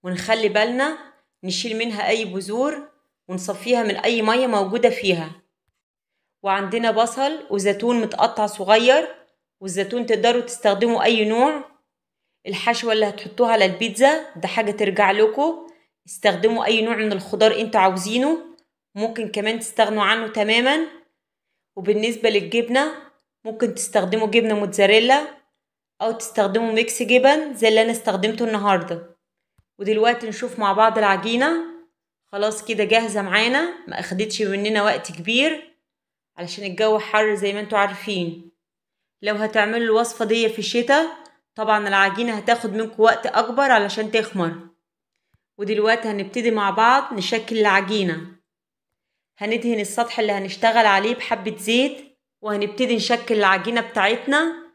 ونخلي بالنا نشيل منها اي بذور ونصفيها من اي مية موجودة فيها. وعندنا بصل وزيتون متقطع صغير والزيتون تقدروا تستخدموا اي نوع. الحشوة اللي هتحطوها على البيتزا ده حاجة ترجع لكم، استخدموا اي نوع من الخضار انتوا عاوزينه، ممكن كمان تستغنوا عنه تماما. وبالنسبة للجبنة ممكن تستخدموا جبنة موتزاريلا او تستخدموا ميكس جبن زي اللي انا استخدمته النهاردة. ودلوقتي نشوف مع بعض العجينة. خلاص كده جاهزة معانا، ما اخدتش مننا وقت كبير علشان الجو حر زي ما انتوا عارفين. لو هتعملوا الوصفة دي في الشتاء طبعا العجينة هتاخد منكم وقت اكبر علشان تخمر. ودلوقتي هنبتدي مع بعض نشكل العجينة. هندهن السطح اللي هنشتغل عليه بحبة زيت، وهنبتدي نشكل العجينة بتاعتنا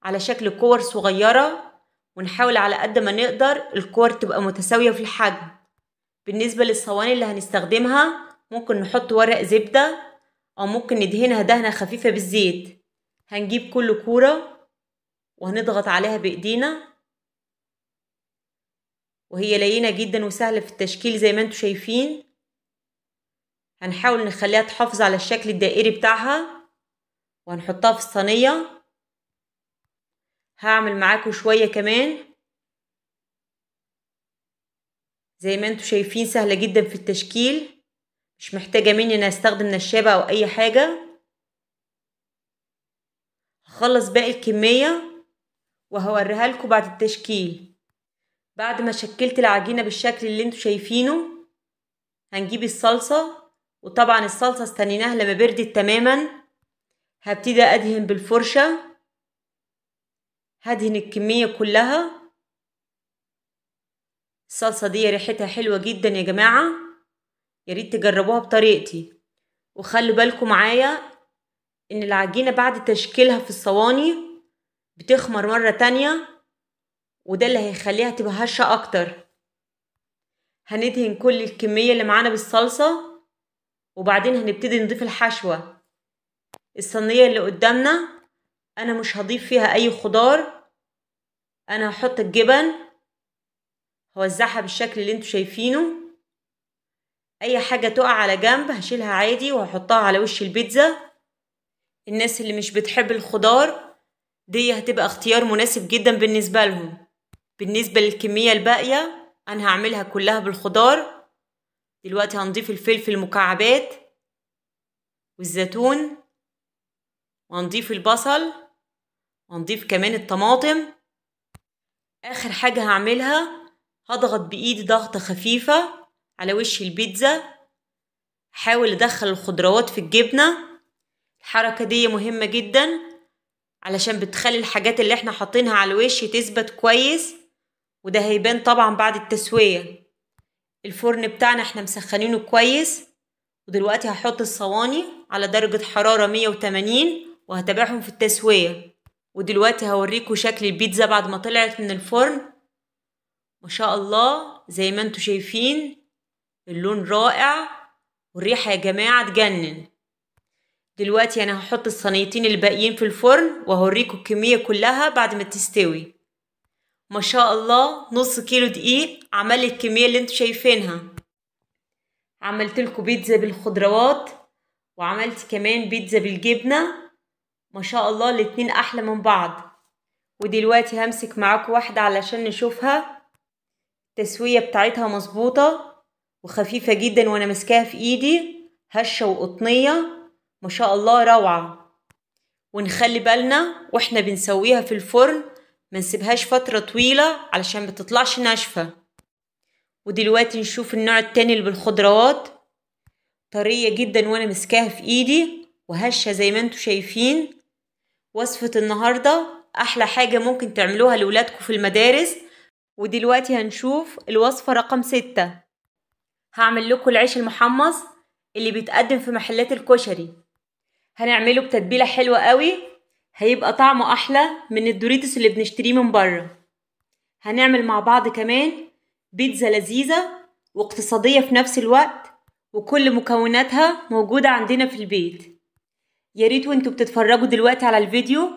على شكل كور صغيرة، ونحاول على قد ما نقدر الكور تبقى متساوية في الحجم. بالنسبة للصواني اللي هنستخدمها ممكن نحط ورق زبدة او ممكن ندهنها دهنة خفيفة بالزيت. هنجيب كل كورة وهنضغط عليها بايدينا، وهي لينة جدا وسهلة في التشكيل زي ما انتوا شايفين. هنحاول نخليها تحافظ على الشكل الدائري بتاعها، وهنحطها في الصينية. هعمل معاكم شوية كمان زي ما انتوا شايفين، سهلة جدا في التشكيل، مش محتاجة مني ان استخدم نشابة او اي حاجة. هخلص باقي الكمية وهوريها لكم بعد التشكيل. بعد ما شكلت العجينة بالشكل اللي انتوا شايفينه هنجيب الصلصة، وطبعا الصلصة استنيناها لما بردت تماما. هبتدي ادهن بالفرشة، هدهن الكمية كلها. الصلصة دي ريحتها حلوة جدا يا جماعة، ياريت تجربوها بطريقتي. وخلوا بالكم معايا ان العجينة بعد تشكيلها في الصواني بتخمر مرة تانية، وده اللي هيخليها تبقى هشة اكتر. هندهن كل الكمية اللي معانا بالصلصة، وبعدين هنبتدي نضيف الحشوة. الصينية اللي قدامنا انا مش هضيف فيها اي خضار، انا هحط الجبن هوزعها بالشكل اللي انتوا شايفينه. اي حاجة تقع على جنب هشيلها عادي وهحطها على وش البيتزا. الناس اللي مش بتحب الخضار دي هتبقى اختيار مناسب جدا بالنسبة لهم. بالنسبة للكمية الباقية انا هعملها كلها بالخضار. دلوقتي هنضيف الفلفل مكعبات والزيتون، وهنضيف البصل، وهنضيف كمان الطماطم. اخر حاجة هعملها هضغط بايدي ضغطة خفيفة على وش البيتزا، حاول ادخل الخضروات في الجبنة. الحركة دي مهمة جدا علشان بتخلي الحاجات اللي احنا حاطينها على الوش تثبت كويس، وده هيبان طبعا بعد التسوية. الفرن بتاعنا احنا مسخنينه كويس، ودلوقتي هحط الصواني على درجة حرارة 180 وهتابعهم في التسوية. ودلوقتي هوريكم شكل البيتزا بعد ما طلعت من الفرن. ما شاء الله زي ما انتوا شايفين اللون رائع، والريحة يا جماعة تجنن. دلوقتي انا هحط الصينيتين الباقيين في الفرن وهوريكم الكمية كلها بعد ما تستوي. ما شاء الله نص كيلو دقيق عمل الكمية اللي انتوا شايفينها. عملت لكم بيتزا بالخضروات وعملت كمان بيتزا بالجبنة، ما شاء الله الاتنين احلى من بعض. ودلوقتي همسك معاكم واحدة علشان نشوفها التسوية بتاعتها مظبوطة وخفيفة جدا، وانا ماسكاها في ايدي هشة وقطنية، ما شاء الله روعة. ونخلي بالنا واحنا بنسويها في الفرن ما نسيبهاش فترة طويلة علشان بتطلعش ناشفة. ودلوقتي نشوف النوع التاني اللي بالخضروات، طرية جدا وانا ماسكاها في ايدي وهشة زي ما انتوا شايفين. وصفة النهاردة احلى حاجة ممكن تعملوها لولادكم في المدارس. ودلوقتي هنشوف الوصفة رقم 6. هعمل لكم العيش المحمص اللي بيتقدم في محلات الكشري. هنعمله بتتبيلة حلوة قوي، هيبقى طعمه احلى من الدوريتوس اللي بنشتريه من بره. هنعمل مع بعض كمان بيتزا لذيذة واقتصادية في نفس الوقت، وكل مكوناتها موجودة عندنا في البيت. ياريت وانتوا بتتفرجوا دلوقتي على الفيديو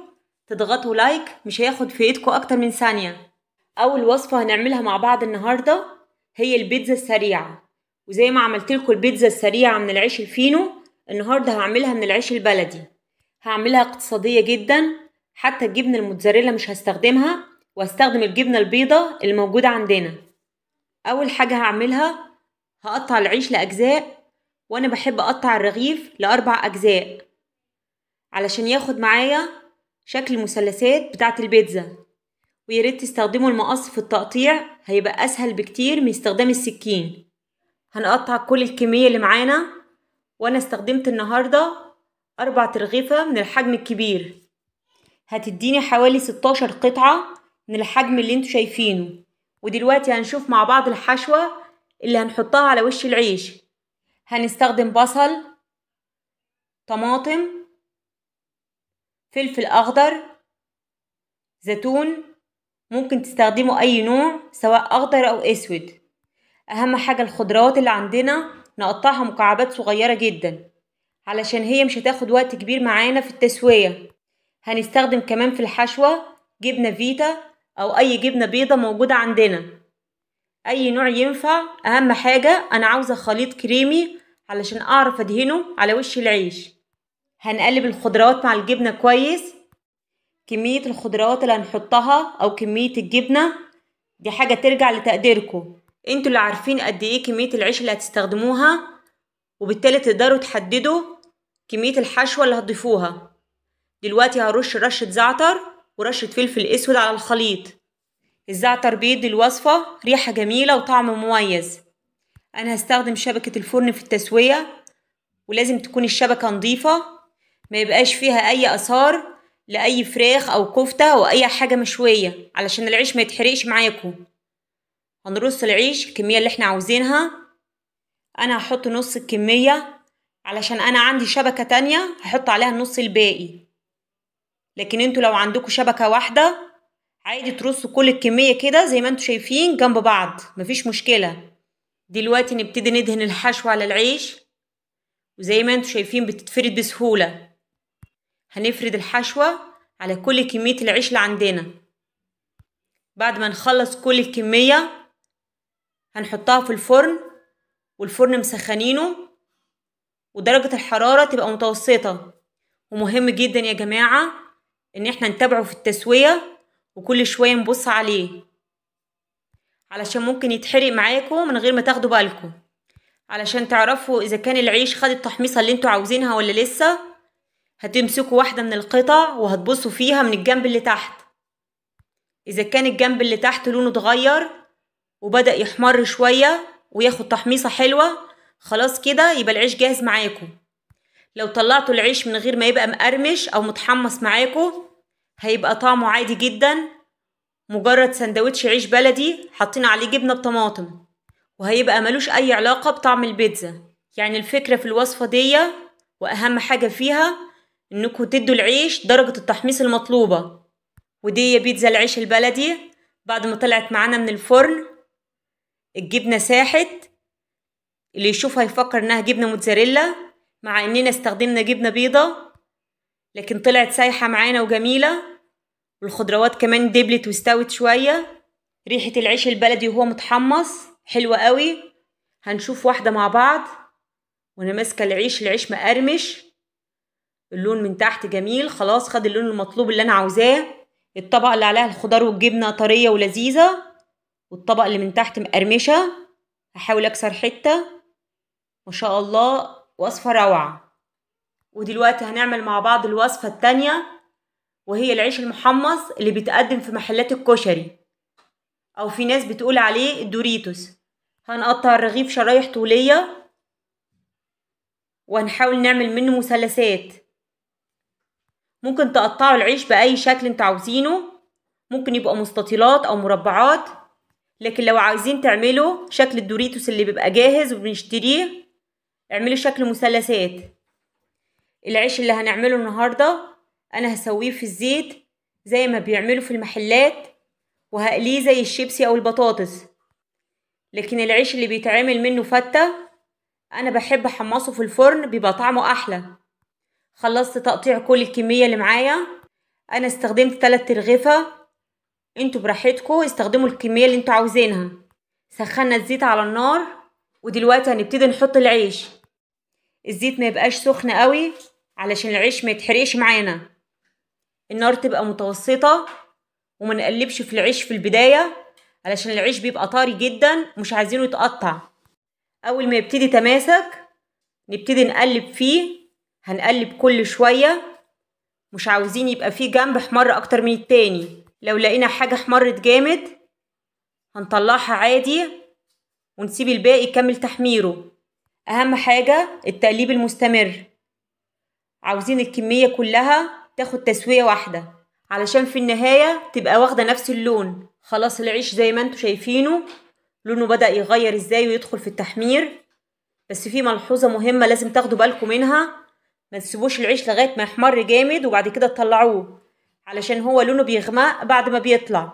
تضغطوا لايك، مش هياخد في ايدكم اكتر من ثانية. اول وصفة هنعملها مع بعض النهاردة هي البيتزا السريعة. وزي ما عملت لكم البيتزا السريعة من العيش الفينو، النهاردة هعملها من العيش البلدي. هعملها اقتصادية جدا، حتى الجبنة الموتزاريلا مش هستخدمها، وهستخدم الجبنة البيضة اللي موجودة عندنا. أول حاجة هعملها هقطع العيش لأجزاء، وأنا بحب أقطع الرغيف ل4 أجزاء علشان ياخد معايا شكل المثلثات بتاعة البيتزا. وياريت تستخدموا المقص في التقطيع، هيبقى أسهل بكتير من استخدام السكين. هنقطع كل الكمية اللي معانا، وأنا استخدمت النهاردة 4 ترغيفة من الحجم الكبير، هتديني حوالي 16 قطعة من الحجم اللي انتوا شايفينه. ودلوقتي هنشوف مع بعض الحشوة اللي هنحطها على وش العيش. هنستخدم بصل، طماطم، فلفل أخضر، زيتون، ممكن تستخدموا أي نوع سواء أخضر أو أسود. أهم حاجة الخضروات اللي عندنا نقطعها مكعبات صغيرة جدا علشان هي مش هتاخد وقت كبير معانا في التسوية. هنستخدم كمان في الحشوة جبنة فيتا أو أي جبنة بيضة موجودة عندنا، أي نوع ينفع. أهم حاجة أنا عاوزة خليط كريمي علشان أعرف أدهنه على وش العيش. هنقلب الخضروات مع الجبنة كويس. كمية الخضروات اللي هنحطها أو كمية الجبنة دي حاجة ترجع لتقديركم، انتوا اللي عارفين قد ايه كمية العيش اللي هتستخدموها، وبالتالي تقدروا تحددوا كمية الحشوة اللي هتضيفوها. دلوقتي هرش رشة زعتر ورشة فلفل اسود على الخليط. الزعتر بيدي الوصفة ريحة جميلة وطعم مميز. انا هستخدم شبكة الفرن في التسوية، ولازم تكون الشبكة نظيفة، ما يبقاش فيها اي اثار لاي فراخ او كفتة او اي حاجة مشوية علشان العيش ما يتحرقش معاكم. هنرص العيش الكمية اللي احنا عاوزينها. انا هحط نص الكمية علشان انا عندي شبكة تانية هحط عليها النص الباقي، لكن انتوا لو عندكم شبكة واحدة عادي ترصوا كل الكمية كده زي ما انتوا شايفين جنب بعض، مفيش مشكلة. دلوقتي نبتدي ندهن الحشوة على العيش، وزي ما انتوا شايفين بتتفرد بسهولة. هنفرد الحشوة على كل كمية العيش اللي عندنا. بعد ما نخلص كل الكمية هنحطها في الفرن، والفرن مسخنينه ودرجة الحرارة تبقى متوسطة. ومهم جدا يا جماعة ان احنا نتابعه في التسوية وكل شوية نبص عليه علشان ممكن يتحرق معاكم من غير ما تاخدوا بالكم. علشان تعرفوا اذا كان العيش خد التحميصة اللي انتوا عاوزينها ولا لسه، هتمسكوا واحدة من القطع وهتبصوا فيها من الجنب اللي تحت. اذا كان الجنب اللي تحت لونه اتغير وبدأ يحمر شوية وياخد تحميصة حلوة، خلاص كده يبقى العيش جاهز معاكم. لو طلعتوا العيش من غير ما يبقى مقرمش او متحمص معاكم، هيبقى طعمه عادي جدا، مجرد سندوتش عيش بلدي حاطين عليه جبنة بطماطم، وهيبقى ملوش اي علاقة بطعم البيتزا. يعني الفكرة في الوصفة دي واهم حاجة فيها انكم تدوا العيش درجة التحميص المطلوبة. ودي بيتزا العيش البلدي بعد ما طلعت معانا من الفرن. الجبنة ساحت، اللي يشوفها يفكر انها جبنة موتزاريلا مع اننا استخدمنا جبنة بيضة، لكن طلعت سايحة معانا وجميلة، والخضروات كمان دبلت واستوت شوية. ريحة العيش البلدي وهو متحمص حلوة قوي. هنشوف واحدة مع بعض وانا ماسكة العيش مقرمش، اللون من تحت جميل، خلاص خد اللون المطلوب اللي انا عاوزاه. الطبقة اللي عليها الخضار والجبنة طرية ولذيذة، والطبقة اللي من تحت مقرمشة. هحاول اكسر حتة. ما شاء الله وصفة روعة. ودلوقتي هنعمل مع بعض الوصفة التانية، وهي العيش المحمص اللي بيتقدم في محلات الكشري، او في ناس بتقول عليه الدوريتوس. هنقطع الرغيف شرايح طولية وهنحاول نعمل منه مثلثات. ممكن تقطعوا العيش بأي شكل انتوا عاوزينه، ممكن يبقى مستطيلات او مربعات، لكن لو عاوزين تعملوا شكل الدوريتوس اللي بيبقى جاهز وبنشتريه اعملوا شكل مثلثات. العيش اللي هنعمله النهاردة انا هسويه في الزيت زي ما بيعملوا في المحلات، وهقليه زي الشيبسي او البطاطس. لكن العيش اللي بيتعمل منه فتة انا بحب احمصه في الفرن، بيبقى طعمه احلى. خلصت تقطيع كل الكمية اللي معايا. انا استخدمت 3 ترغيفة، انتوا براحتكم استخدموا الكمية اللي انتوا عاوزينها. سخنا الزيت على النار، ودلوقتي هنبتدي نحط العيش. الزيت ما يبقاش سخن قوي علشان العيش ما يتحرقش معانا. النار تبقى متوسطة وما نقلبش في العيش في البداية علشان العيش بيبقى طري جدا مش عايزينه يتقطع. اول ما يبتدي يتماسك نبتدي نقلب فيه، هنقلب كل شوية، مش عاوزين يبقى فيه جنب احمر اكتر من التاني. لو لقينا حاجة احمرت جامد هنطلعها عادي ونسيب الباقي يكمل تحميره. اهم حاجة التقليب المستمر، عاوزين الكمية كلها تاخد تسوية واحدة علشان في النهاية تبقى واخدة نفس اللون. خلاص العيش زي ما انتوا شايفينه لونه بدأ يغير ازاي ويدخل في التحمير. بس في ملحوظة مهمة لازم تاخدوا بالكم منها، ما تسيبوش العيش لغاية ما يحمر جامد وبعد كده تطلعوه علشان هو لونه بيغمق بعد ما بيطلع.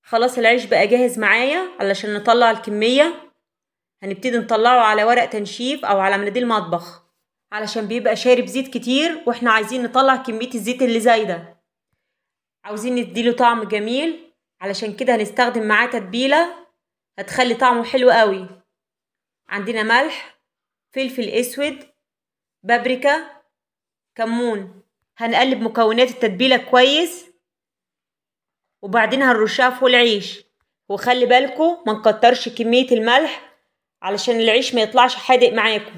خلاص العيش بقى جاهز معايا علشان نطلع الكمية. هنبتدي نطلعه على ورق تنشيف او على مناديل مطبخ علشان بيبقى شارب زيت كتير واحنا عايزين نطلع كمية الزيت اللي زايدة، عاوزين نديله طعم جميل. علشان كده هنستخدم معاه تتبيلة هتخلي طعمه حلو قوي. عندنا ملح، فلفل اسود، بابريكا، كمون. هنقلب مكونات التتبيلة كويس وبعدين هنرشها فوق العيش. وخلي بالكم ما نكترش كمية الملح علشان العيش ما يطلعش حادق معاكم،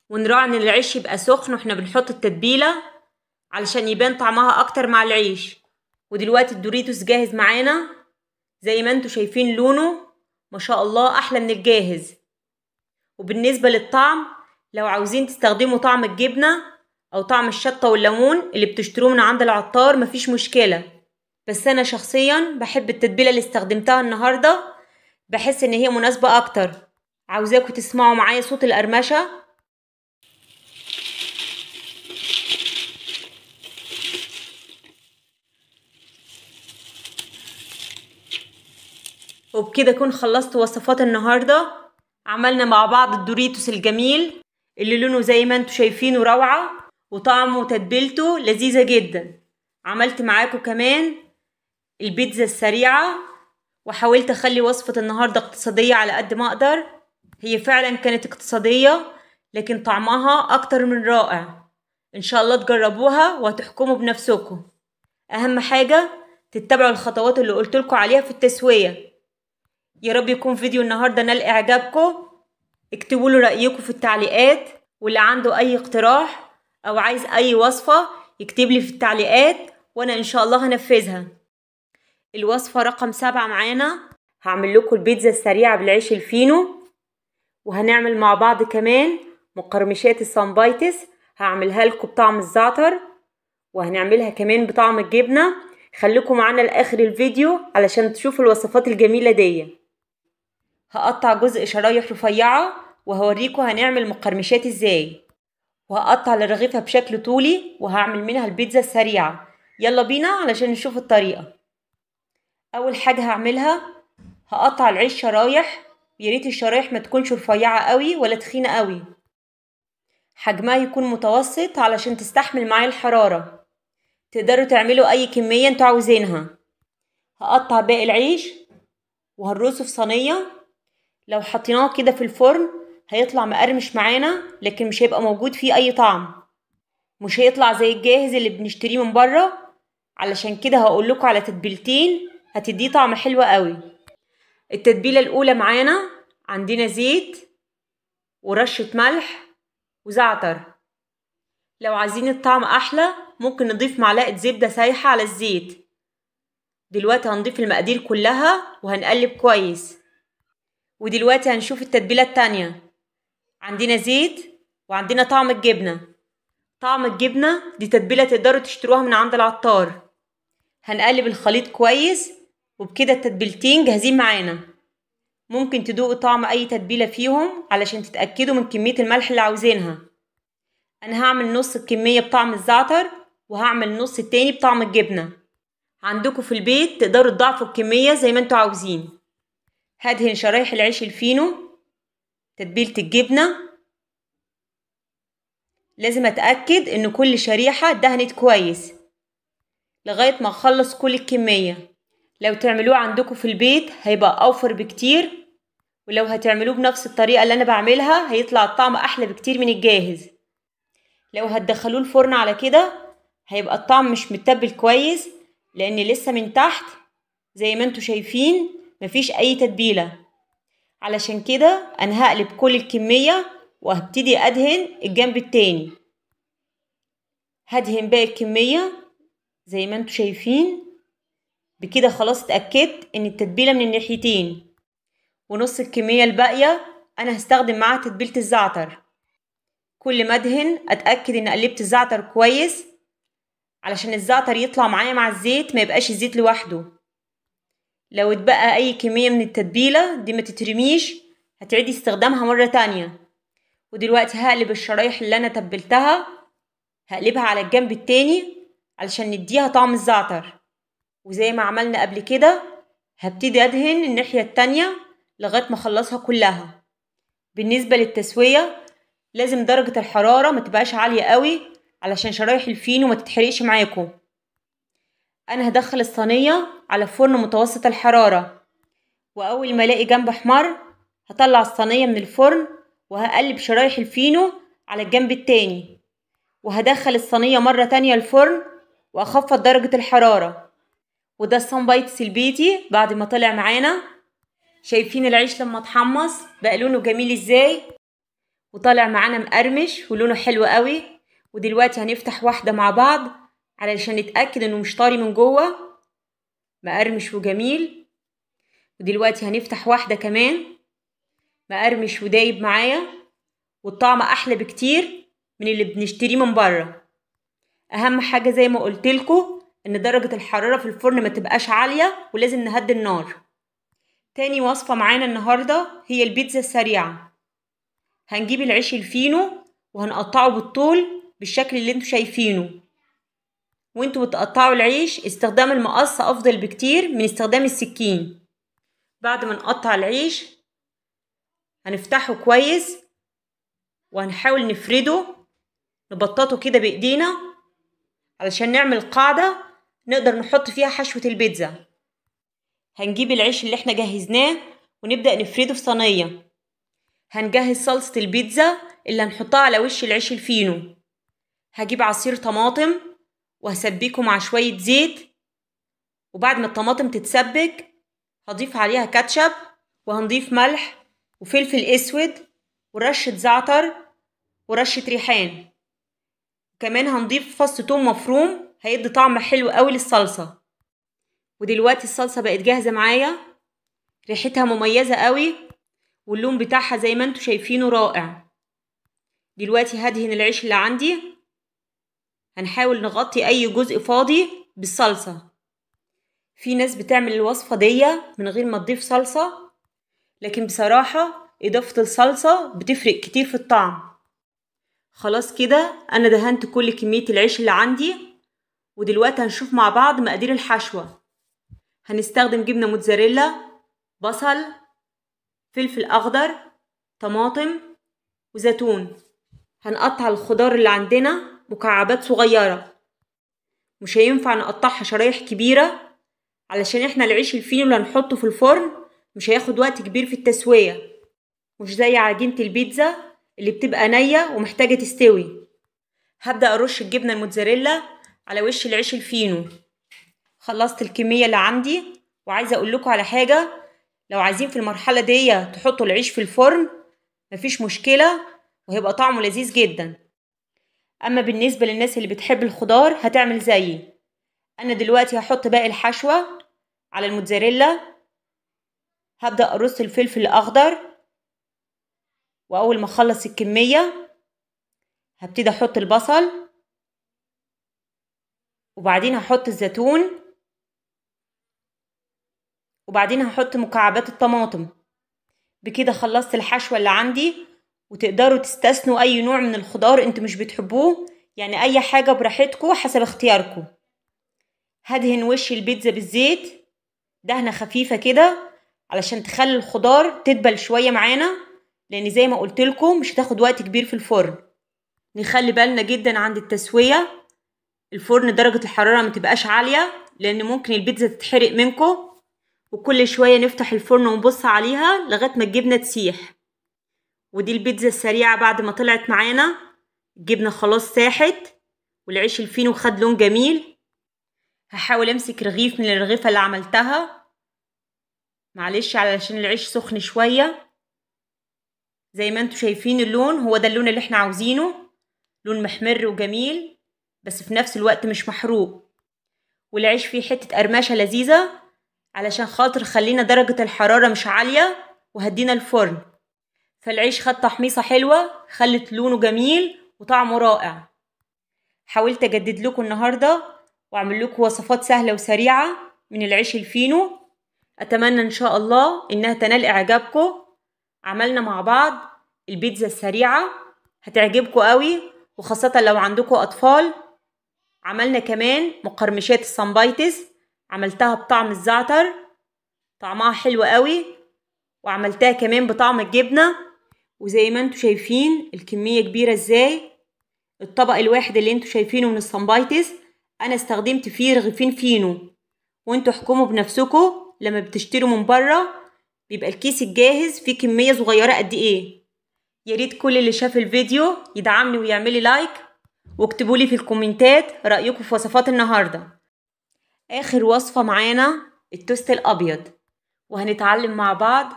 ونراعي ان العيش يبقى سخن واحنا بنحط التتبيلة علشان يبان طعمها اكتر مع العيش. ودلوقتي الدوريتوس جاهز معانا زي ما انتوا شايفين لونه ما شاء الله احلى من الجاهز. وبالنسبة للطعم لو عاوزين تستخدموا طعم الجبنة او طعم الشطة والليمون اللي بتشتروه من عند العطار مفيش مشكلة، بس انا شخصيا بحب التتبيلة اللي استخدمتها النهاردة، بحس ان هي مناسبة اكتر. عاوزاكم تسمعوا معايا صوت القرمشة. وبكده اكون خلصت وصفات النهاردة. عملنا مع بعض الدوريتوس الجميل اللي لونه زي ما انتوا شايفينه روعة وطعمه وتتبيلته لذيذة جدا. عملت معاكم كمان البيتزا السريعة وحاولت اخلي وصفة النهاردة اقتصادية على قد ما اقدر. هي فعلا كانت اقتصادية لكن طعمها اكتر من رائع. ان شاء الله تجربوها وهتحكموا بنفسكم. اهم حاجة تتبعوا الخطوات اللي قلتلكوا عليها في التسوية. يا رب يكون فيديو النهاردة نال اعجابكم. اكتبوا له رأيكم في التعليقات، واللي عنده اي اقتراح او عايز اي وصفة يكتب لي في التعليقات وانا ان شاء الله هنفذها. الوصفة رقم 7 معانا هعمل لكم البيتزا السريعة بالعيش الفينو، وهنعمل مع بعض كمان مقرمشات السامبايتس هعملها لكم بطعم الزعتر، وهنعملها كمان بطعم الجبنة. خليكم معانا لاخر الفيديو علشان تشوفوا الوصفات الجميلة دي. هقطع جزء شرايح رفيعة وهوريكم هنعمل مقرمشات ازاي، وهقطع لرغيفها بشكل طولي وهعمل منها البيتزا السريعة. يلا بينا علشان نشوف الطريقة. اول حاجة هعملها هقطع العيش شرايح، ياريت الشرايح ما تكونش رفيعة قوي ولا تخينة قوي، حجمها يكون متوسط علشان تستحمل معايا الحرارة. تقدروا تعملوا اي كمية انتوا عاوزينها. هقطع باقي العيش وهرصه في صينية. لو حطيناه كده في الفرن هيطلع مقرمش معانا لكن مش هيبقى موجود فيه اي طعم، مش هيطلع زي الجاهز اللي بنشتريه من بره. علشان كده هقول لكم على تتبيلتين هتديه طعم حلو قوي. التتبيلة الاولى معانا عندنا زيت ورشة ملح وزعتر. لو عايزين الطعم احلى ممكن نضيف معلقة زبدة سايحة على الزيت. دلوقتي هنضيف المقادير كلها وهنقلب كويس. ودلوقتي هنشوف التتبيلة التانية. عندنا زيت وعندنا طعم الجبنة. طعم الجبنة دي تتبيلة تقدروا تشتروها من عند العطار. هنقلب الخليط كويس وبكده التتبيلتين جاهزين معانا. ممكن تدوقوا طعم اي تتبيلة فيهم علشان تتأكدوا من كمية الملح اللي عاوزينها. انا هعمل نص الكمية بطعم الزعتر وهعمل نص التاني بطعم الجبنة. عندكم في البيت تقدروا تضاعفوا الكمية زي ما انتوا عاوزين. هدهن شرايح العيش الفينو تتبيلة الجبنة. لازم اتأكد ان كل شريحة دهنت كويس لغاية ما اخلص كل الكمية. لو تعملوه عندكم في البيت هيبقى اوفر بكتير، ولو هتعملوه بنفس الطريقة اللي انا بعملها هيطلع الطعم احلى بكتير من الجاهز. لو هتدخلوه الفرن على كده هيبقى الطعم مش متبل كويس، لان لسه من تحت زي ما انتوا شايفين مفيش اي تتبيلة. علشان كده انا هقلب كل الكمية وهبتدي ادهن الجنب التاني. هدهن باقي الكمية زي ما انتوا شايفين. بكده خلاص اتأكدت ان التتبيلة من الناحيتين. ونص الكمية الباقية انا هستخدم معاها تتبيلة الزعتر. كل ما ادهن اتأكد ان قلبت الزعتر كويس علشان الزعتر يطلع معايا مع الزيت، ما يبقاش الزيت لوحده. لو اتبقى اي كمية من التتبيلة دي ما تترميش، هتعيدي استخدامها مرة تانية. ودلوقتي هقلب الشرايح اللي انا تبلتها، هقلبها على الجنب التاني علشان نديها طعم الزعتر. وزي ما عملنا قبل كده هبتدي ادهن الناحية التانية لغاية ما اخلصها كلها. بالنسبة للتسوية لازم درجة الحرارة ما تبقاش عالية قوي علشان شرايح الفينو ما تتحرقش معاكم. انا هدخل الصينية على فرن متوسط الحرارة، واول ما الاقي جنب احمر هطلع الصينية من الفرن وهقلب شرايح الفينو على الجنب التاني، وهدخل الصينية مرة تانية الفرن واخفض درجة الحرارة. وده الصن بايتس البيتي بعد ما طلع معانا. شايفين العيش لما اتحمص بقى لونه جميل ازاي، وطالع معانا مقرمش ولونه حلو قوي. ودلوقتي هنفتح واحدة مع بعض علشان نتأكد انه مش طري من جوه، مقرمش وجميل. ودلوقتي هنفتح واحدة كمان، مقرمش ودايب معايا، والطعم احلى بكتير من اللي بنشتريه من بره. اهم حاجة زي ما قلتلكوا ان درجة الحرارة في الفرن ما تبقاش عالية، ولازم نهدي النار. تاني وصفة معانا النهاردة هي البيتزا السريعة. هنجيب العيش الفينو وهنقطعه بالطول بالشكل اللي انتوا شايفينه. وانتوا بتقطعوا العيش استخدام المقص افضل بكتير من استخدام السكين. بعد ما نقطع العيش هنفتحه كويس وهنحاول نفرده، نبططه كده بايدينا علشان نعمل قاعدة نقدر نحط فيها حشوة البيتزا. هنجيب العيش اللي احنا جهزناه ونبدأ نفرده في صينية. هنجهز صلصة البيتزا اللي هنحطها على وش العيش الفينو. هجيب عصير طماطم وهسبكه مع شوية زيت، وبعد ما الطماطم تتسبك هضيف عليها كاتشب، وهنضيف ملح وفلفل اسود ورشة زعتر ورشة ريحان. كمان هنضيف فص ثوم مفروم هيدي طعم حلو قوي للصلصة. ودلوقتي الصلصة بقت جاهزة معايا، ريحتها مميزة قوي واللون بتاعها زي ما انتوا شايفينه رائع. دلوقتي هدهن العيش اللي عندي، هنحاول نغطي اي جزء فاضي بالصلصة. في ناس بتعمل الوصفة دي من غير ما تضيف صلصة، لكن بصراحة اضافة الصلصة بتفرق كتير في الطعم. خلاص كده انا دهنت كل كمية العيش اللي عندي. ودلوقتي هنشوف مع بعض مقادير الحشوة. هنستخدم جبنة موتزاريلا، بصل، فلفل اخضر، طماطم، وزيتون. هنقطع الخضار اللي عندنا مكعبات صغيرة، مش هينفع نقطعها شرايح كبيرة علشان احنا العيش الفينو اللي هنحطه في الفرن مش هياخد وقت كبير في التسوية، مش زي عجينة البيتزا اللي بتبقى نية ومحتاجة تستوي. هبدأ ارش الجبنة الموتزاريلا على وش العيش الفينو. خلصت الكمية اللي عندي. وعايزة اقول لكم على حاجة، لو عايزين في المرحلة دي تحطوا العيش في الفرن مفيش مشكلة وهيبقى طعمه لذيذ جدا. اما بالنسبة للناس اللي بتحب الخضار هتعمل زيي. انا دلوقتي هحط باقي الحشوة على الموتزاريلا. هبدأ ارص الفلفل الاخضر، واول ما اخلص الكمية هبتدي احط البصل، وبعدين هحط الزيتون، وبعدين هحط مكعبات الطماطم. بكده خلصت الحشوة اللي عندي. وتقدروا تستثنوا اي نوع من الخضار انتوا مش بتحبوه، يعني اي حاجة براحتكم حسب اختياركم. هدهن وش البيتزا بالزيت دهنة خفيفة كده علشان تخلي الخضار تدبل شوية معانا، لان زي ما قلت لكم مش هتاخد وقت كبير في الفرن. نخلي بالنا جدا عند التسوية، الفرن درجة الحرارة ما تبقاش عالية لان ممكن البيتزا تتحرق منكم. وكل شوية نفتح الفرن ونبص عليها لغاية ما الجبنة تسيح. ودي البيتزا السريعة بعد ما طلعت معانا، الجبنة خلاص ساحت والعيش الفينو خد لون جميل. هحاول امسك رغيف من الرغيفة اللي عملتها، معلش علشان العيش سخن شوية. زي ما انتوا شايفين اللون هو ده اللون اللي احنا عاوزينه، لون محمر وجميل بس في نفس الوقت مش محروق، والعيش فيه حتة قرمشة لذيذة علشان خاطر خلينا درجة الحرارة مش عالية وهدينا الفرن. فالعيش خد تحميصة حلوة خلت لونه جميل وطعمه رائع. حاولت اجدد لكم النهاردة واعمل لكم وصفات سهلة وسريعة من العيش الفينو، اتمنى ان شاء الله انها تنال اعجابكم. عملنا مع بعض البيتزا السريعة هتعجبكم قوي، وخاصة لو عندكم اطفال. عملنا كمان مقرمشات السمبايتس، عملتها بطعم الزعتر طعمها حلو قوي، وعملتها كمان بطعم الجبنة. وزي ما انتوا شايفين الكمية كبيرة ازاي. الطبق الواحد اللي انتوا شايفينه من السمبايتس انا استخدمت فيه رغيفين فينو، وانتوا احكموا بنفسكم. لما بتشتروا من بره بيبقى الكيس الجاهز فيه كمية صغيرة قد ايه. ياريت كل اللي شاف الفيديو يدعمني ويعملي لايك، واكتبوا لي في الكومنتات رأيكم في وصفات النهاردة. اخر وصفة معانا التوست الابيض، وهنتعلم مع بعض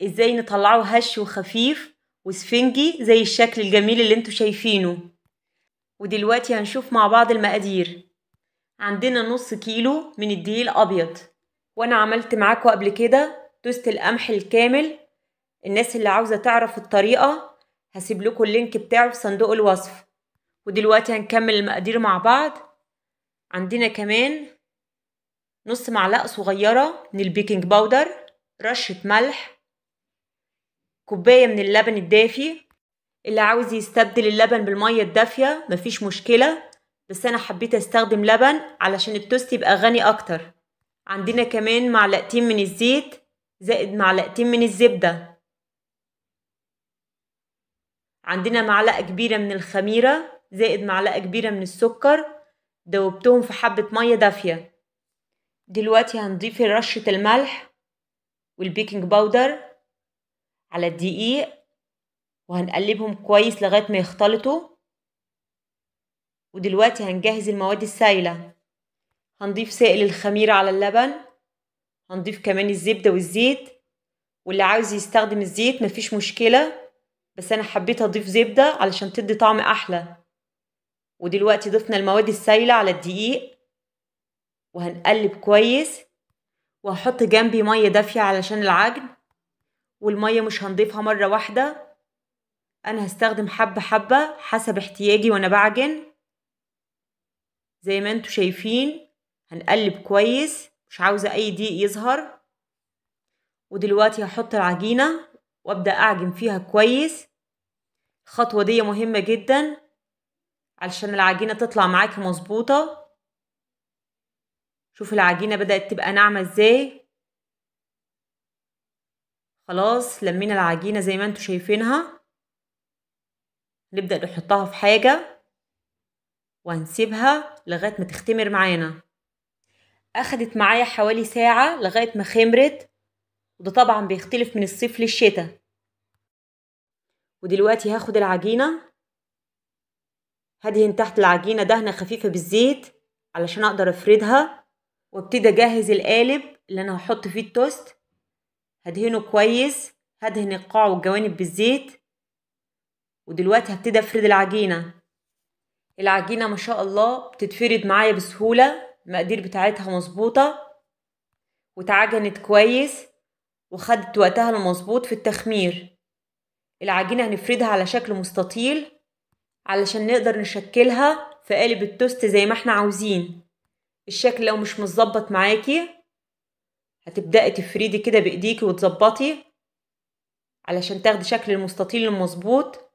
ازاي نطلعه هش وخفيف وسفنجي زي الشكل الجميل اللي انتوا شايفينه. ودلوقتي هنشوف مع بعض المقادير. عندنا نص كيلو من الدقيق الابيض، وانا عملت معاكم قبل كده توست القمح الكامل. الناس اللي عاوزة تعرف الطريقة هسيب لكم اللينك بتاعه في صندوق الوصف. ودلوقتي هنكمل المقادير مع بعض. عندنا كمان نص معلقة صغيرة من البيكنج باودر، رشة ملح، كوباية من اللبن الدافي. اللي عاوز يستبدل اللبن بالمية الدافية مفيش مشكلة، بس انا حبيت استخدم لبن علشان التوست يبقى غني اكتر. عندنا كمان معلقتين من الزيت زائد معلقتين من الزبدة. عندنا معلقة كبيرة من الخميرة زائد معلقة كبيرة من السكر، دوبتهم في حبة مية دافية. دلوقتي هنضيف رشة الملح والبيكنج باودر على الدقيق، وهنقلبهم كويس لغاية ما يختلطوا. ودلوقتي هنجهز المواد السائلة. هنضيف سائل الخميرة على اللبن، هنضيف كمان الزبدة والزيت، واللي عاوز يستخدم الزيت مفيش مشكلة، بس أنا حبيت أضيف زبدة علشان تدي طعم أحلى. ودلوقتي ضفنا المواد السائلة على الدقيق وهنقلب كويس، وهحط جنبي مية دافية علشان العجن. والمية مش هنضيفها مرة واحدة، أنا هستخدم حبة حبة حسب احتياجي وأنا بعجن. زي ما انتوا شايفين هنقلب كويس، مش عاوزة أي دقيق يظهر. ودلوقتي هحط العجينة وأبدأ أعجن فيها كويس. الخطوة دي مهمة جدا علشان العجينة تطلع معاكي مظبوطة. شوف العجينة بدأت تبقى ناعمة ازاي. خلاص لمينا العجينة زي ما انتوا شايفينها. نبدأ نحطها في حاجة وهنسيبها لغاية ما تختمر معانا. أخدت معايا حوالي ساعة لغاية ما خمرت، وده طبعا بيختلف من الصيف للشتاء. ودلوقتي هاخد العجينة هدهن تحت العجينة دهنة خفيفة بالزيت علشان أقدر أفردها، وابتدي أجهز القالب اللي أنا هحط فيه التوست. هدهنه كويس، هدهن القاع والجوانب بالزيت. ودلوقتي هبتدي أفرد العجينة. العجينة ما شاء الله بتتفرد معايا بسهولة، المقادير بتاعتها مظبوطة واتعجنت كويس وخدت وقتها المظبوط في التخمير. العجينة هنفردها على شكل مستطيل علشان نقدر نشكلها في قالب التوست زي ما احنا عاوزين. الشكل لو مش متظبط معاكي هتبدأي تفردي كده بإيديكي وتظبطي علشان تاخدي شكل المستطيل المظبوط.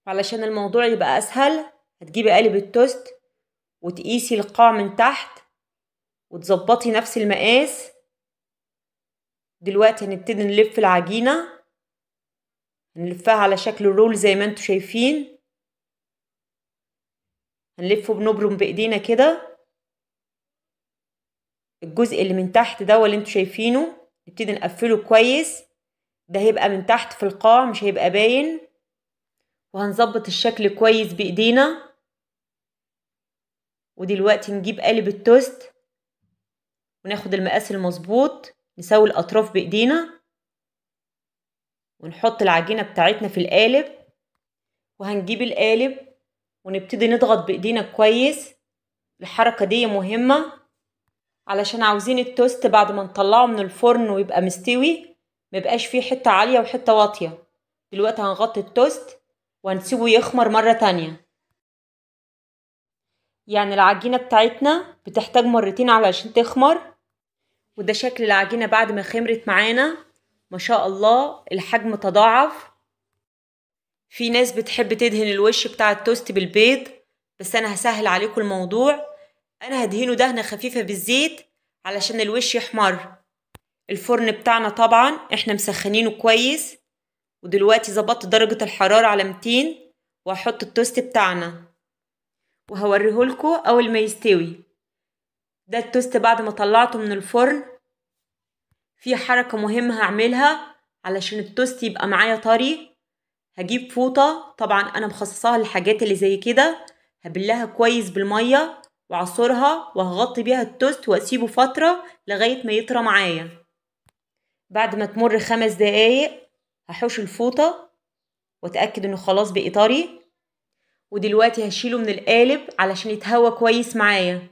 وعلشان الموضوع يبقى أسهل هتجيبي قالب التوست وتقيسي القاع من تحت وتظبطي نفس المقاس. دلوقتي هنبتدي نلف العجينة، هنلفها على شكل رول زي ما انتوا شايفين. هنلفه بنبرم بإيدينا كده. الجزء اللي من تحت ده اللي انتوا شايفينه نبتدي نقفله كويس، ده هيبقى من تحت في القاع مش هيبقى باين. وهنظبط الشكل كويس بإيدينا. ودلوقتي نجيب قالب التوست وناخد المقاس المظبوط، نسوي الأطراف بإيدينا ونحط العجينة بتاعتنا في القالب، وهنجيب القالب ونبتدي نضغط بإيدينا كويس. الحركة دي مهمة علشان عاوزين التوست بعد ما نطلعه من الفرن ويبقى مستوي ميبقاش فيه حتة عالية وحتة واطية. دلوقتي هنغطي التوست وهنسيبه يخمر مرة تانية. يعني العجينة بتاعتنا بتحتاج مرتين علشان تخمر. وده شكل العجينة بعد ما خمرت معانا، ما شاء الله الحجم تضاعف. في ناس بتحب تدهن الوش بتاع التوست بالبيض، بس انا هسهل عليكم الموضوع. انا هدهنه دهنة خفيفة بالزيت علشان الوش يحمر. الفرن بتاعنا طبعا احنا مسخنينه كويس، ودلوقتي ظبطت درجة الحرارة على 200 وهحط التوست بتاعنا وهوريهولكوا اول ما يستوي. ده التوست بعد ما طلعته من الفرن. في حركة مهمة هعملها علشان التوست يبقى معايا طري. هجيب فوطة، طبعا انا مخصصاها للحاجات اللي زي كده، هبلها كويس بالمية وعصرها وهغطي بيها التوست واسيبه فترة لغاية ما يطرى معايا. بعد ما تمر 5 دقايق هحوش الفوطة واتأكد انه خلاص بقي طري. ودلوقتي هشيله من القالب علشان يتهوى كويس معايا.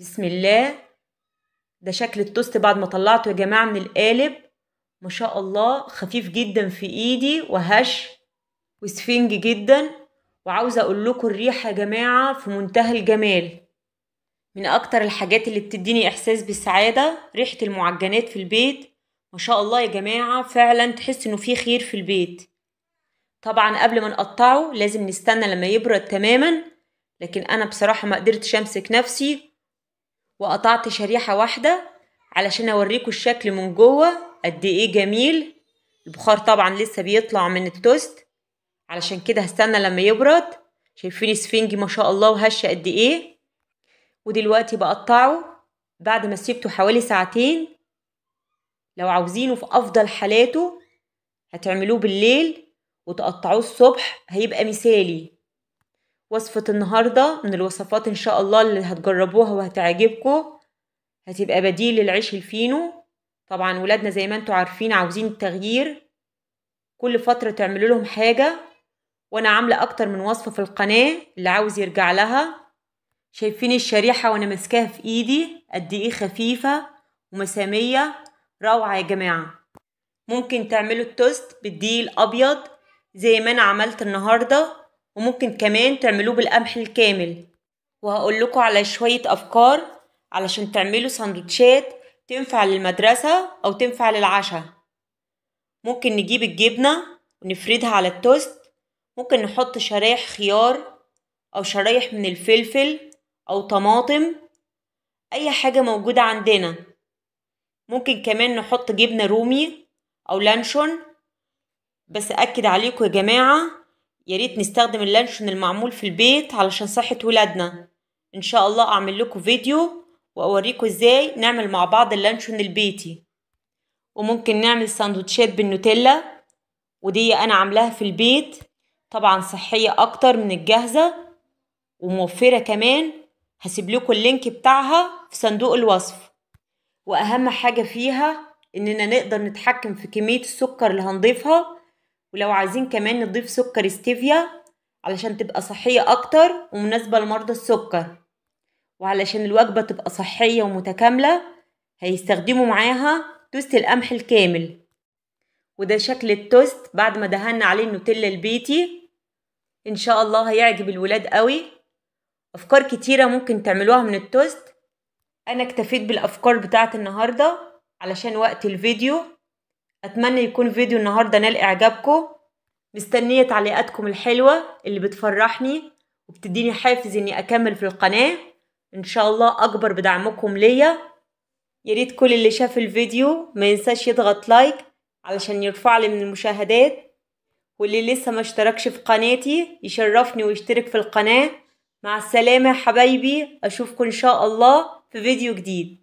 بسم الله. ده شكل التوست بعد ما طلعته يا جماعة من القالب، ما شاء الله خفيف جدا في ايدي وهش وسفنج جدا. وعاوزة اقول لكم الريحة يا جماعة في منتهى الجمال. من اكتر الحاجات اللي بتديني احساس بالسعادة ريحة المعجنات في البيت. ما شاء الله يا جماعة فعلا تحس انه في خير في البيت. طبعا قبل ما نقطعه لازم نستنى لما يبرد تماما، لكن انا بصراحة ما قدرتش امسك نفسي وقطعت شريحة واحدة علشان اوريكم الشكل من جوه قد ايه جميل. البخار طبعا لسه بيطلع من التوست، علشان كده هستنى لما يبرد. شايفين سفنجي ما شاء الله وهشة قد ايه. ودلوقتي بقطعه بعد ما سيبته حوالي ساعتين. لو عاوزينه في افضل حالاته هتعملوه بالليل وتقطعوه الصبح هيبقى مثالي. وصفة النهاردة من الوصفات ان شاء الله اللي هتجربوها وهتعجبكم. هتبقى بديل للعيش الفينو. طبعا ولادنا زي ما انتوا عارفين عاوزين التغيير، كل فترة تعملوا لهم حاجة، وانا عاملة اكتر من وصفة في القناة اللي عاوز يرجع لها. شايفين الشريحة وانا ماسكاها في ايدي قد ايه خفيفة ومسامية، روعة يا جماعة. ممكن تعملوا التوست بالدقيق الابيض زي ما انا عملت النهاردة، وممكن كمان تعملوه بالقمح الكامل. وهقول لكم على شوية افكار علشان تعملوا سندوتشات تنفع للمدرسة او تنفع للعشاء. ممكن نجيب الجبنة ونفردها على التوست. ممكن نحط شرايح خيار او شرايح من الفلفل او طماطم، اي حاجة موجودة عندنا. ممكن كمان نحط جبنة رومي او لانشون، بس اكد عليكم يا جماعة ياريت نستخدم اللانشون المعمول في البيت علشان صحة ولادنا. ان شاء الله اعمل لكم فيديو واوريكم ازاي نعمل مع بعض اللانشون البيتي. وممكن نعمل ساندوتشات بالنوتيلا، ودي انا عاملاها في البيت، طبعا صحية اكتر من الجاهزة وموفرة كمان. هسيب لكم اللينك بتاعها في صندوق الوصف. واهم حاجة فيها اننا نقدر نتحكم في كمية السكر اللي هنضيفها، ولو عايزين كمان نضيف سكر ستيفيا علشان تبقى صحية اكتر ومناسبة لمرضى السكر. وعلشان الوجبة تبقى صحية ومتكاملة هيستخدموا معاها توست القمح الكامل. وده شكل التوست بعد ما دهنا عليه النوتيلا البيتي. ان شاء الله هيعجب الولاد قوي. افكار كتيرة ممكن تعملوها من التوست. انا اكتفيت بالافكار بتاعت النهاردة علشان وقت الفيديو. اتمنى يكون فيديو النهاردة نال اعجابكم. مستنية تعليقاتكم الحلوة اللي بتفرحني وبتديني حافز اني اكمل في القناة. ان شاء الله اكبر بدعمكم ليا. ياريت كل اللي شاف الفيديو ما ينساش يضغط لايك علشان يرفع لي من المشاهدات، واللي لسه ما اشتركش في قناتي يشرفني ويشترك في القناة. مع السلامة يا حبايبي، اشوفكم ان شاء الله في فيديو جديد.